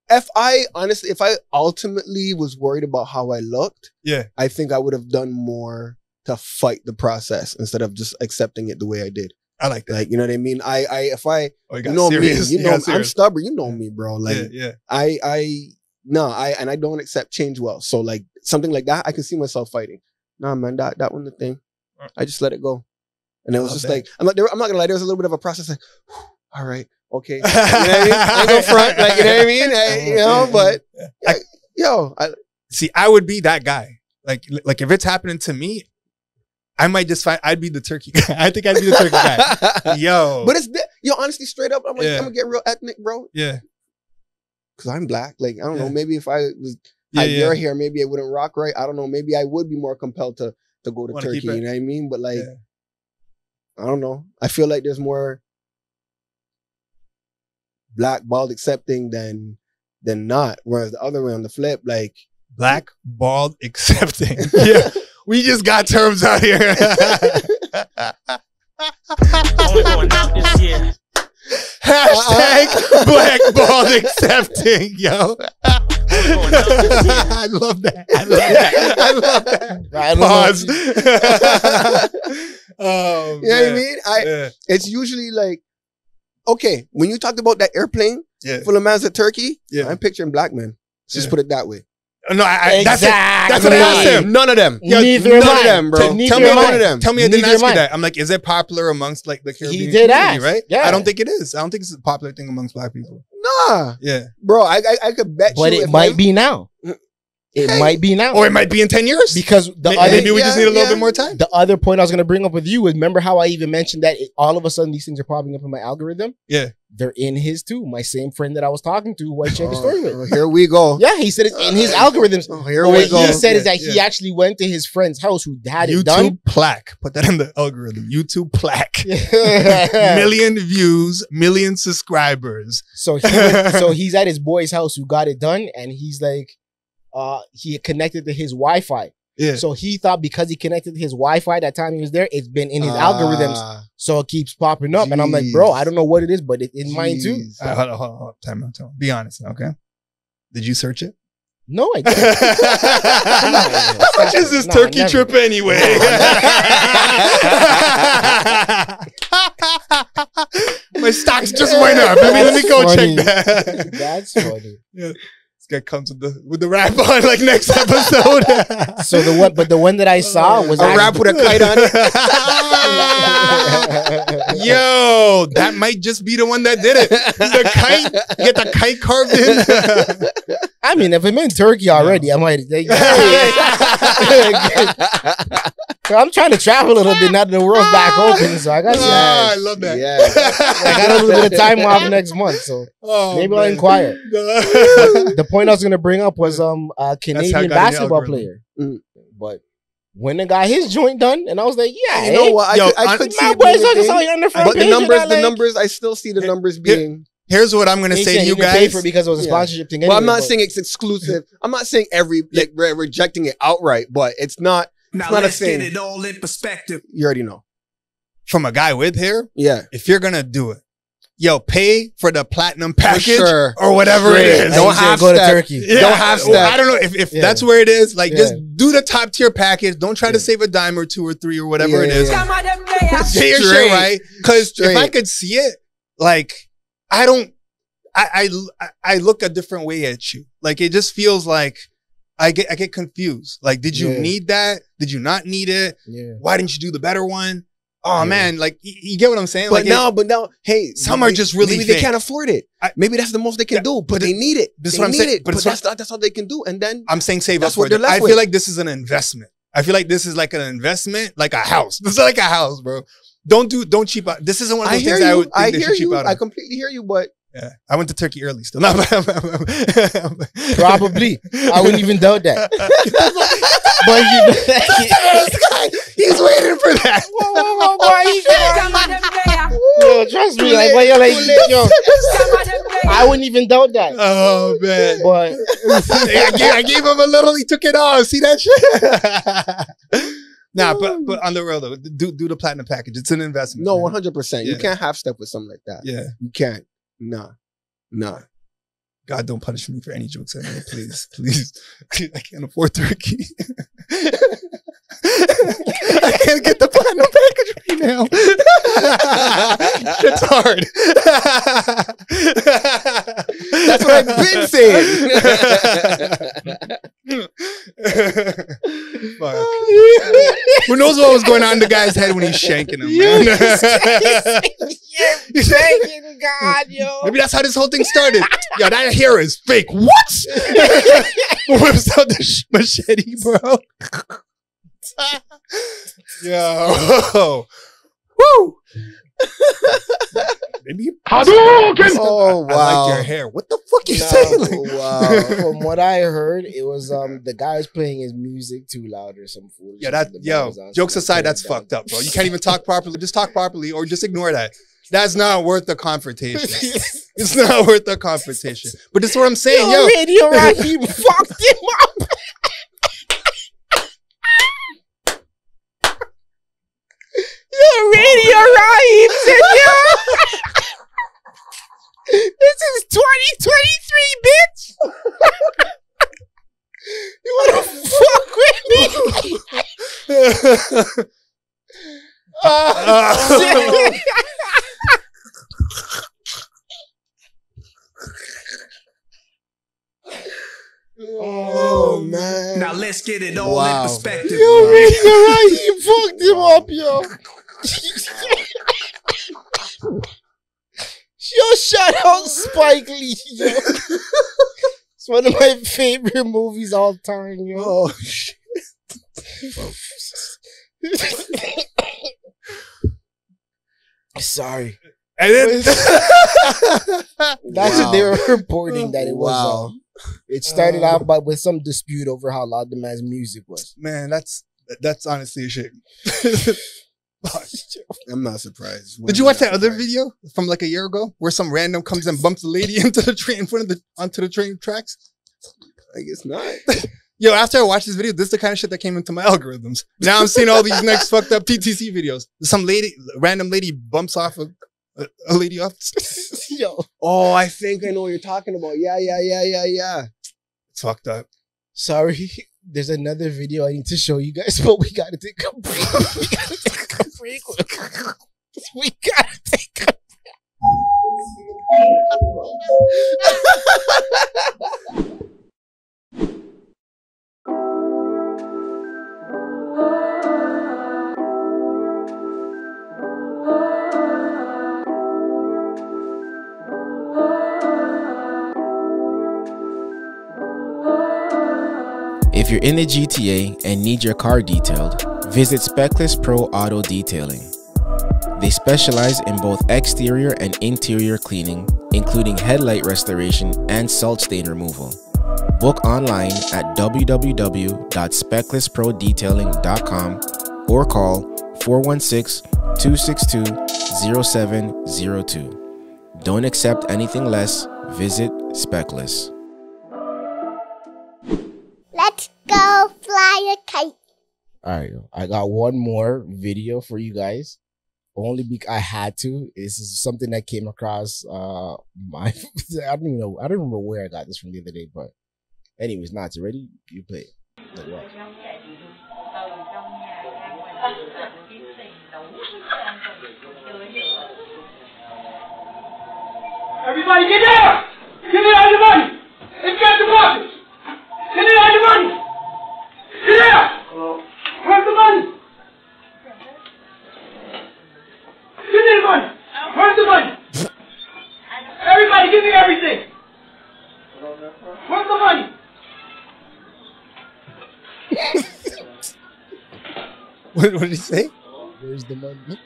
If I ultimately was worried about how I looked, I think I would have done more to fight the process instead of just accepting it the way I did. I like that. Like, you know what I mean? You know serious. me, I'm stubborn. You know me, bro. Like, yeah. I don't accept change well. So like something like that, I can see myself fighting. Nah, man, that wasn't the thing. I just let it go, and it was just like I'm not gonna lie. There was a little bit of a process. Like, all right, okay, you know what I mean? I go front, like, you know what I mean? But I would be that guy. Like if it's happening to me, I might just find I'd be the turkey guy. I think I'd be the turkey guy. But honestly, straight up, I'm gonna get real ethnic, bro. Yeah. Cause I'm black. Like, I don't know, maybe if I had your hair, maybe it wouldn't rock right. I don't know. Maybe I would be more compelled to go to Turkey, you know what I mean? But like, I don't know. I feel like there's more black bald accepting than not. Whereas the other way on the flip, like black bald accepting. Yeah. We just got terms out here. Only going out this year. Hashtag black bald accepting, yo. I love that. I love that. Pause. Oh, you know what I mean? It's usually like, okay, when you talked about that airplane full of mans at Turkey, I'm picturing black men. Just put it that way. No, that's what I asked him. None of them. None of them, bro. Tell me one of them. Tell me I didn't ask you that. I'm like, is it popular amongst like the Caribbean He did ask, right? Yeah. I don't think it is. I don't think it's a popular thing amongst black people. Nah. Yeah. Bro, I could bet but you. But it might be now. It might be now. Or it might be in 10 years. Because maybe we just need a little bit more time. The other point I was going to bring up with you is, remember how I even mentioned that all of a sudden these things are popping up in my algorithm? Yeah. They're in his too. My same friend that I was talking to who I shared the story with. Here we go. Yeah, he said it's in his algorithms. Here we go. What he said is that he actually went to his friend's house who had it done. YouTube plaque. Put that in the algorithm. YouTube plaque. Million views, million subscribers. So he's at his boy's house who got it done, and he's like, he connected to his Wi-Fi. Yeah. So he thought because he connected to his Wi-Fi that time he was there, it's been in his algorithms. So it keeps popping up. And I'm like, bro, I don't know what it is, but it's in mine too. Hold on. Time out. Be honest, okay? Did you search it? No, I didn't. How much is this turkey trip anyway? My stocks just went up. Let me go check that. That's funny. Yeah. Guy comes with the rap on like next episode. So the one that I saw was a rap with a kite on it. Yo, that might just be the one that did it. The kite, get the kite carved in. I mean, if I'm in Turkey already, I might. I'm trying to travel a little bit now that the world's back open, so I got. I love that. Yeah, I got a little bit of time off next month, so maybe I'll inquire. The point I was gonna bring up was a Canadian basketball player, but when the guy his joint done, and I was like, yeah, you know what? I could see my boys on the front but page, the numbers, I still see the numbers being. Here's what I'm gonna say to you guys. Pay for it because it was a sponsorship thing. Anyway, well, I'm not saying it's exclusive. I'm not saying rejecting it outright, but it's not. Now not let's a thing. get it all in perspective. You already know. From a guy with hair, yeah. If you're gonna do it, yo, pay for the platinum package or whatever it is. Don't have go to Turkey. Yeah. Don't have step. I don't know if that's where it is. Like, just do the top tier package. Don't try to save a dime or two or three or whatever it is. Say your shit right, because if I could see it, like, I look a different way at you. Like, it just feels like I get confused. Like, did you need that? Did you not need it? Yeah. Why didn't you do the better one? Oh man, like you get what I'm saying? But like, now, hey, some are just really maybe they can't afford it. Maybe that's the most they can do, but they need it. That's what I'm saying. But that's all they can do. And then I'm saying save that's up for what they're it. left I with. feel like this is an investment. I feel like this is like an investment, like a house. This is like a house, bro. Don't cheap out. This isn't one of those things I would think they should cheap out on. I completely hear you, but yeah, I went to Turkey early still. Probably. I wouldn't even doubt that. But he's waiting for that. trust me. Like, well, you're like, yo, I wouldn't even doubt that. Oh man! But I gave him a little. He took it off. See that shit? Nah, but on the real though, do the platinum package. It's an investment. No, 100%. You can't half step with something like that. Yeah, you can't. Nah. God, don't punish me for any jokes I made, please, please. I can't afford turkey. I can't get the platinum package right now. Shit's hard. That's what I've been saying. Fuck. Who knows what was going on in the guy's head when he's shanking him, man? You're shanking God, yo. Maybe that's how this whole thing started. Yo, that hair is fake. What? Whips out the machete, bro. Yo. Woo. Maybe. Oh, wow. I like your hair. What the fuck you saying? Like, wow. From what I heard, it was the guy was playing his music too loud or some fool. Yeah, jokes aside, that's fucked up, bro. You can't even talk properly. Just talk properly or just ignore that. That's not worth the confrontation. It's not worth the confrontation. But that's what I'm saying, yo. Radio Raheem fucked him up. Yo, Radio Raheem said, yo. This is 2023, bitch. You wanna fuck with me? Oh man! Now let's get it all in perspective. Yo, he fucked him up, yo. Yo, shout out Spike Lee, yo. It's one of my favorite movies all time, yo. Oh shit! Sorry. And then that's what they were reporting that it was. It started out with some dispute over how loud the man's music was. Man, that's honestly a shame. I'm not surprised. Did you watch that other video from like a year ago where some random comes and bumps a lady into the train in front of onto the train tracks? I guess not. Yo, after I watched this video, this is the kind of shit that came into my algorithms. Now I'm seeing all these next fucked up TTC videos. Some random lady bumps off a lady off. Yo. Oh, I think I know what you're talking about. Yeah. It's fucked up. Sorry, there's another video I need to show you guys, but we gotta take a break. We gotta take a break. If you're in the GTA and need your car detailed, visit Speckless Pro Auto Detailing. They specialize in both exterior and interior cleaning, including headlight restoration and salt stain removal. Book online at www.specklessprodetailing.com or call 416-262-0702. Don't accept anything less. Visit Speckless. Let's go fly a kite. All right, I got one more video for you guys. Only because I had to. This is something that came across I don't remember where I got this from the other day, but anyways, Nats, ready? You play it. Like what? Everybody get down! Give me all your money! It's got the boxes! Give me all your money! Get down! Where's the money? Give me the money! Where's the money? Everybody give me everything! Where's the money? What did he say? Where's the money?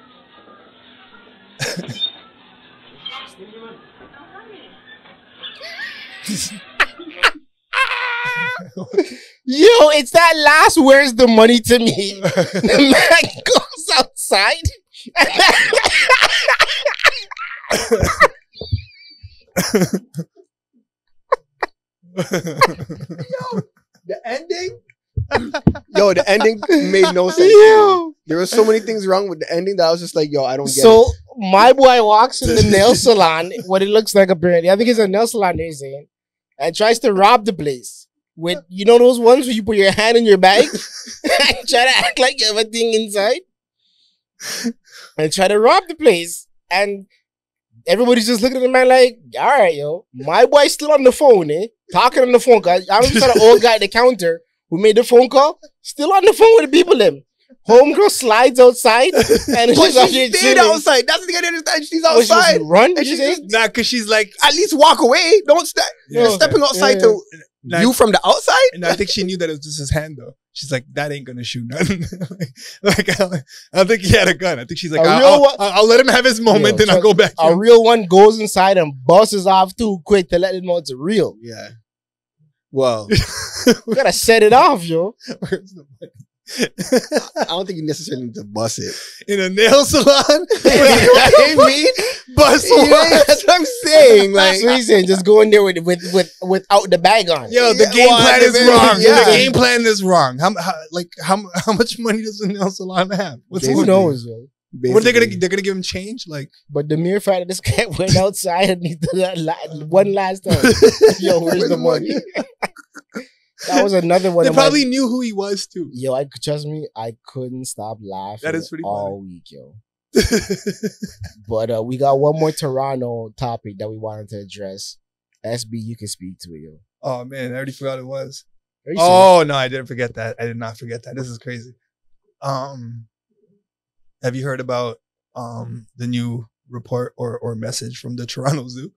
Yo, it's that last "where's the money" to me. The man goes outside The ending? Yo, the ending made no sense. Yo. There were so many things wrong with the ending that I was just like, yo, I don't get it. So my boy walks in the nail salon, what it looks like apparently. I think it's a nail salon they're saying, and tries to rob the place with, you know those ones where you put your hand in your bag and try to act like you have a thing inside? And try to rob the place. And everybody's just looking at the man like, all right, yo. My boy's still on the phone, talking on the phone. Cause I was an old guy at the counter who made the phone call, still on the phone with the people them. Homegirl slides outside and but she stayed outside. That's the thing I understand. She's outside. She run? And she's just, nah, because she's like, at least walk away. Don't step. You're stepping outside to view from the outside. And I think she knew that it was just his hand though. She's like, that ain't gonna shoot nothing. I don't think he had a gun. I think she's like, I'll let him have his moment, then I'll go back. A real one goes inside and busts off too quick to let him know it's real. Yeah. Well, we gotta set it off, yo. Where's the money? I don't think you necessarily need to bust it in a nail salon. Bust it. That's what I'm saying. Like, so he's saying just go in there without the bag on. Yo, the game plan is wrong. Yeah. The game plan is wrong. How much money does the nail salon have? Who knows, yo? What are they gonna? They're gonna give him change, like. But the mere fact that this guy went outside and he did that one last time. Yo, where's the money? That was another one. They probably knew who he was too. Yo, trust me, I couldn't stop laughing. That is pretty all funny. Week, yo. But we got one more Toronto topic that we wanted to address. SB, you can speak to it, yo. Oh man, I already forgot it was. Oh no, I didn't forget that. I did not forget that. This is crazy. Have you heard about the new report or message from the Toronto Zoo?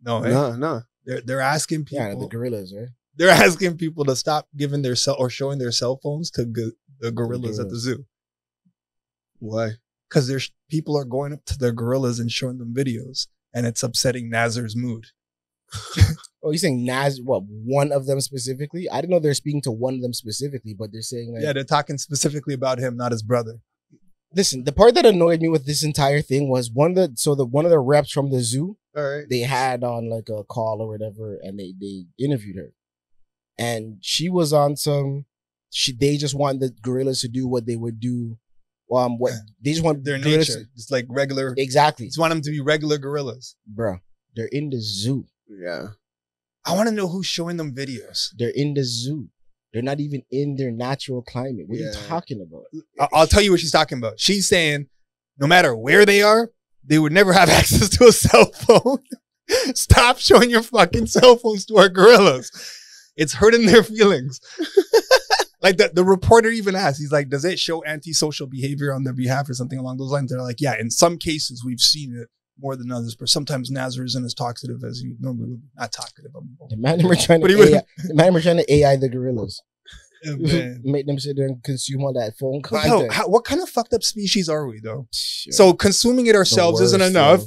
No, no. They're asking people. Yeah, the gorillas, right? They're asking people to stop giving their showing their cell phones to the gorillas at the zoo. Why? Because people are going up to their gorillas and showing them videos, and it's upsetting Nazar's mood. Oh, you're saying what, one of them specifically? I didn't know they're speaking to one of them specifically, but they're saying like... Yeah, they're talking specifically about him, not his brother. Listen, the part that annoyed me with this entire thing was one of the reps from the zoo, all right, they had on like a call or whatever, and they interviewed her. And she was on they just want the gorillas to do what they would do. They just want their nature. It's like regular. Exactly. Just want them to be regular gorillas. Bruh, they're in the zoo. Yeah. I want to know who's showing them videos. They're in the zoo. They're not even in their natural climate. What are you talking about? I'll tell you what she's talking about. She's saying no matter where they are, they would never have access to a cell phone. Stop showing your fucking cell phones to our gorillas. It's hurting their feelings. Like the reporter even asked, he's like, does it show antisocial behavior on their behalf or something along those lines? They're like, yeah, in some cases we've seen it more than others, but sometimes Nazar isn't as talkative as you normally would be. Not talkative. The man we're trying to AI the gorillas. Yeah, make them sit there and consume all that phone content. What kind of fucked up species are we though? Sure. So consuming it ourselves isn't enough. Though.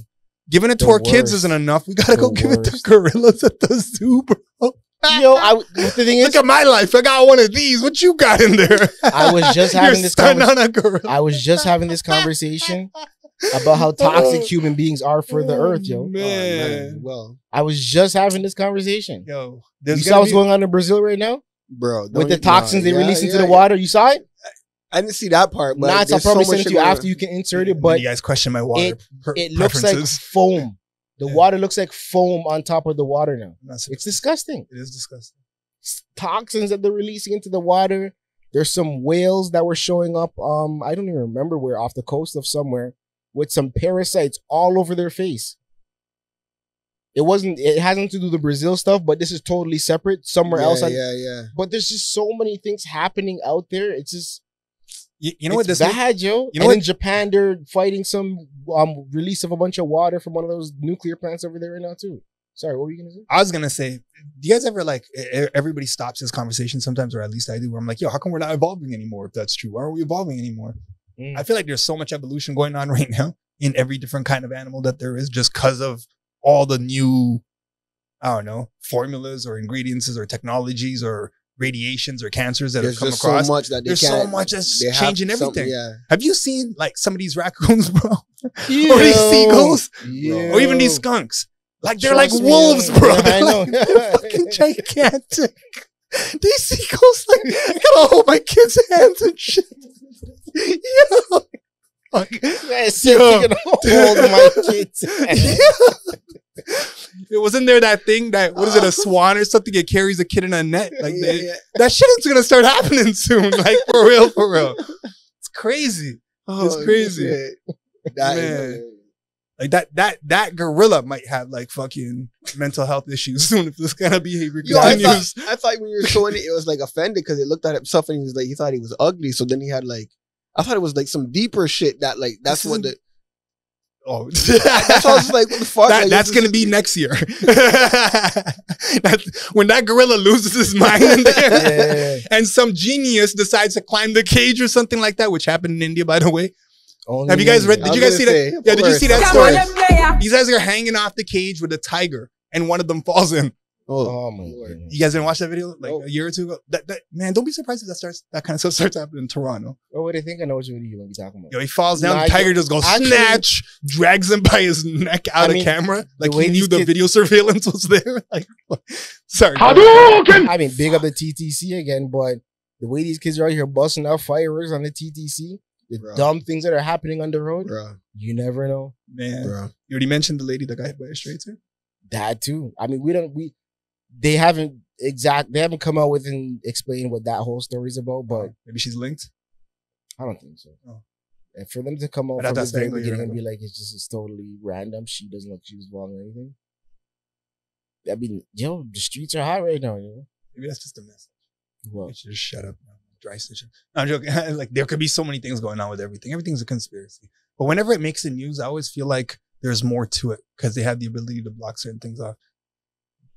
Giving it to our kids isn't enough. We gotta go give it to gorillas at the zoo, bro. Yo, the thing is, look at my life. I got one of these. What you got in there? I was just having this conversation. I was just having this conversation about how toxic human beings are for the earth, yo. Man. Well, I was just having this conversation. Yo, you saw what's going on in Brazil right now? Bro, with the toxins they release into the water. You saw it? I didn't see that part, but I'll probably send it to you after you can insert it. But you guys question my water. It looks like foam. The water looks like foam on top of the water now. It's disgusting. It is disgusting. Toxins that they're releasing into the water. There's some whales that were showing up. I don't even remember where, off the coast of somewhere, with some parasites all over their face. It hasn't to do with the Brazil stuff, but this is totally separate. Somewhere else. Yeah. But there's just so many things happening out there. It's just, you know what this bad, yo. You know, in Japan, they're fighting some release of a bunch of water from one of those nuclear plants over there right now too. Sorry, what were you gonna say? I was gonna say, do you guys ever like everybody stops this conversation sometimes, or at least I do, where I'm like, yo, how come we're not evolving anymore? If that's true, why aren't we evolving anymore? I feel like there's so much evolution going on right now in every different kind of animal that there is, just because of all the new, I don't know, formulas or ingredients or technologies or radiations or cancers that there's have come just across. So much that there's so much that's changing everything. Yeah. Have you seen like some of these raccoons, bro? Or these seagulls? Or even these skunks? Like they're like wolves, bro. Yeah, I know. They're fucking gigantic. These seagulls, like, I gotta hold my kids' hands and shit. Yo. Hold my kids' hands. It wasn't there that thing that, what is it, a swan or something? It carries a kid in a net. Like that shit is gonna start happening soon. Like for real, for real. It's crazy. It's crazy. Man. Like that gorilla might have like fucking mental health issues soon if this kind of behavior continues. I thought when you were showing it, it was like offended because it looked at himself and he was like, he thought he was ugly. So then he had like, I thought it was like some deeper shit that like, that's what the. Oh, that's why I was like, what the fuck? That's gonna be next year. When that gorilla loses his mind in there, and some genius decides to climb the cage or something like that, which happened in India, by the way. Have you guys read? Did you guys see that? Yeah, did you see that story? These guys are hanging off the cage with a tiger, and one of them falls in. Oh my God! You guys didn't watch that video like a year or two ago? Man, don't be surprised if that kind of stuff starts happening in Toronto. Oh, what do you think? I know what you're going to be talking about. Yo, he falls down. The tiger just goes snatch, drags him by his neck out of camera. Like he knew the video surveillance was there. Like, sorry. I mean, big up the TTC again, but the way these kids are out here busting out fireworks on the TTC, the dumb things that are happening on the road, you never know. Man, you already mentioned the lady that got hit by a stray too. That too. I mean, they haven't come out with and explained what that whole story's about, but maybe she's linked. I don't think so. Oh. And for them to come out from the very beginning and be like, it's totally random. She doesn't look she was wrong or anything. I mean, yo, the streets are hot right now, you know. Maybe that's just a message. Well, just shut up. Dry stitching. No, I'm joking. Like there could be so many things going on with everything. Everything's a conspiracy. But whenever it makes the news, I always feel like there's more to it because they have the ability to block certain things off.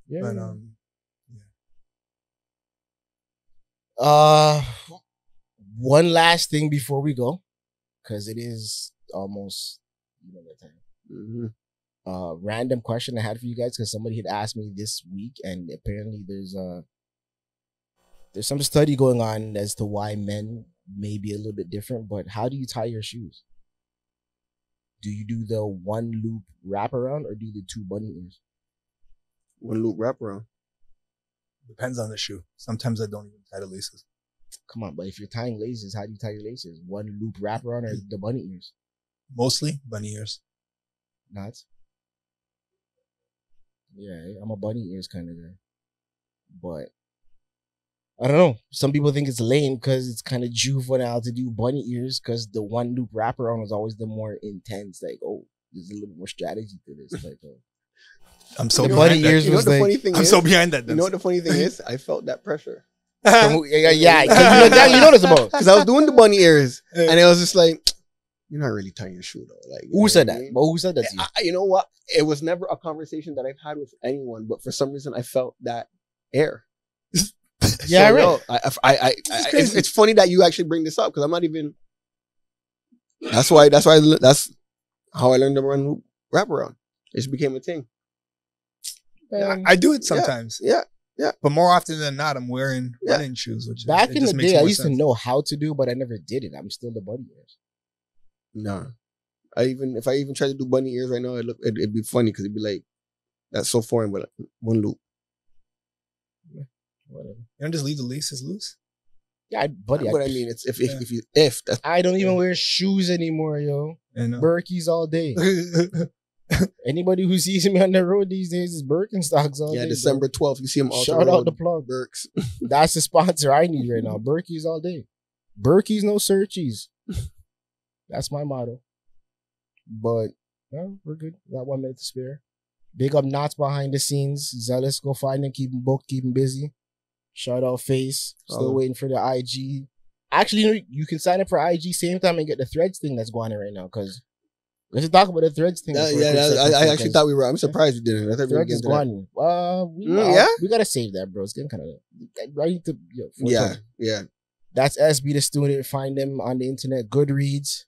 Yeah. But, one last thing before we go, because it is almost that time. Random question I had for you guys because somebody had asked me this week, and apparently there's some study going on as to why men may be a little bit different. But how do you tie your shoes? Do you do the one loop wraparound or do the two bunny ears? One loop wraparound. Depends on the shoe. Sometimes I don't even tie the laces. Come on, but if you're tying laces, how do you tie your laces? One loop wraparound or the bunny ears? Mostly bunny ears. Not. Yeah, I'm a bunny ears kind of guy. But I don't know. Some people think it's lame because it's kind of juvenile to do bunny ears because the one loop wraparound was always the more intense. Like, oh, there's a little more strategy to this type of. I'm so behind that. You know what the funny thing is? I'm so behind that. You know what the funny thing is? I felt that pressure. Yeah. You know this about because I was doing the bunny ears and it was just like, you're not really tying your shoe though. Like, who said that? But who said that to you? You know what? It was never a conversation that I've had with anyone, but for some reason I felt that air. Yeah, so, it's funny that you actually bring this up because I'm not even. That's how I learned to run wraparound. It just became a thing. I do it sometimes. Yeah. But more often than not, I'm wearing running shoes. Which back in the day, I used to know how to do, but I never did it. I'm still the bunny ears. Nah, if I even try to do bunny ears right now, it'd be funny because it'd be like, that's so foreign, but one loop. Whatever. You don't just leave the laces loose. Yeah, buddy. But I mean, it's if that's. I don't even wear shoes anymore, yo. Berkeys all day. Anybody who sees me on the road these days is Birkenstocks all day. Yeah, December 12th, you see them all. Shout out the plug. Birks. That's the sponsor I need right now. Berkeys all day. Berkeys, no searchies. That's my motto. But no, we're good. Got 1 minute to spare. Big up Knots behind the scenes. Zealous, go find them. Keep them booked. Keep them busy. Shout out Face. Still waiting for the IG. Actually, you can sign up for IG same time and get the Threads thing that's going on right now. Because let's talk about the Threads thing. I actually thought we were. I'm surprised we didn't. I thought Threads is going. We gotta save that, bro. It's getting kind of right to yeah. That's SB the Student. Find them on the internet. Goodreads.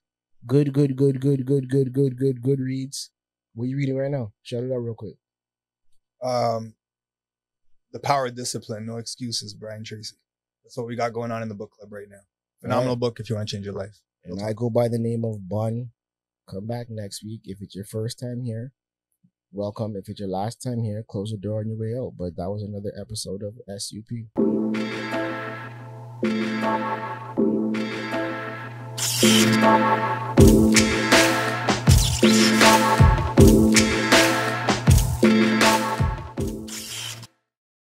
Good Goodreads. What are you reading right now? Shout it out real quick. The Power of Discipline, No Excuses, Brian Tracy. That's what we got going on in the book club right now. Phenomenal book if you want to change your life. And I go by the name of Bun. Come back next week. If it's your first time here, welcome. If it's your last time here, close the door on your way out. But that was another episode of SUP.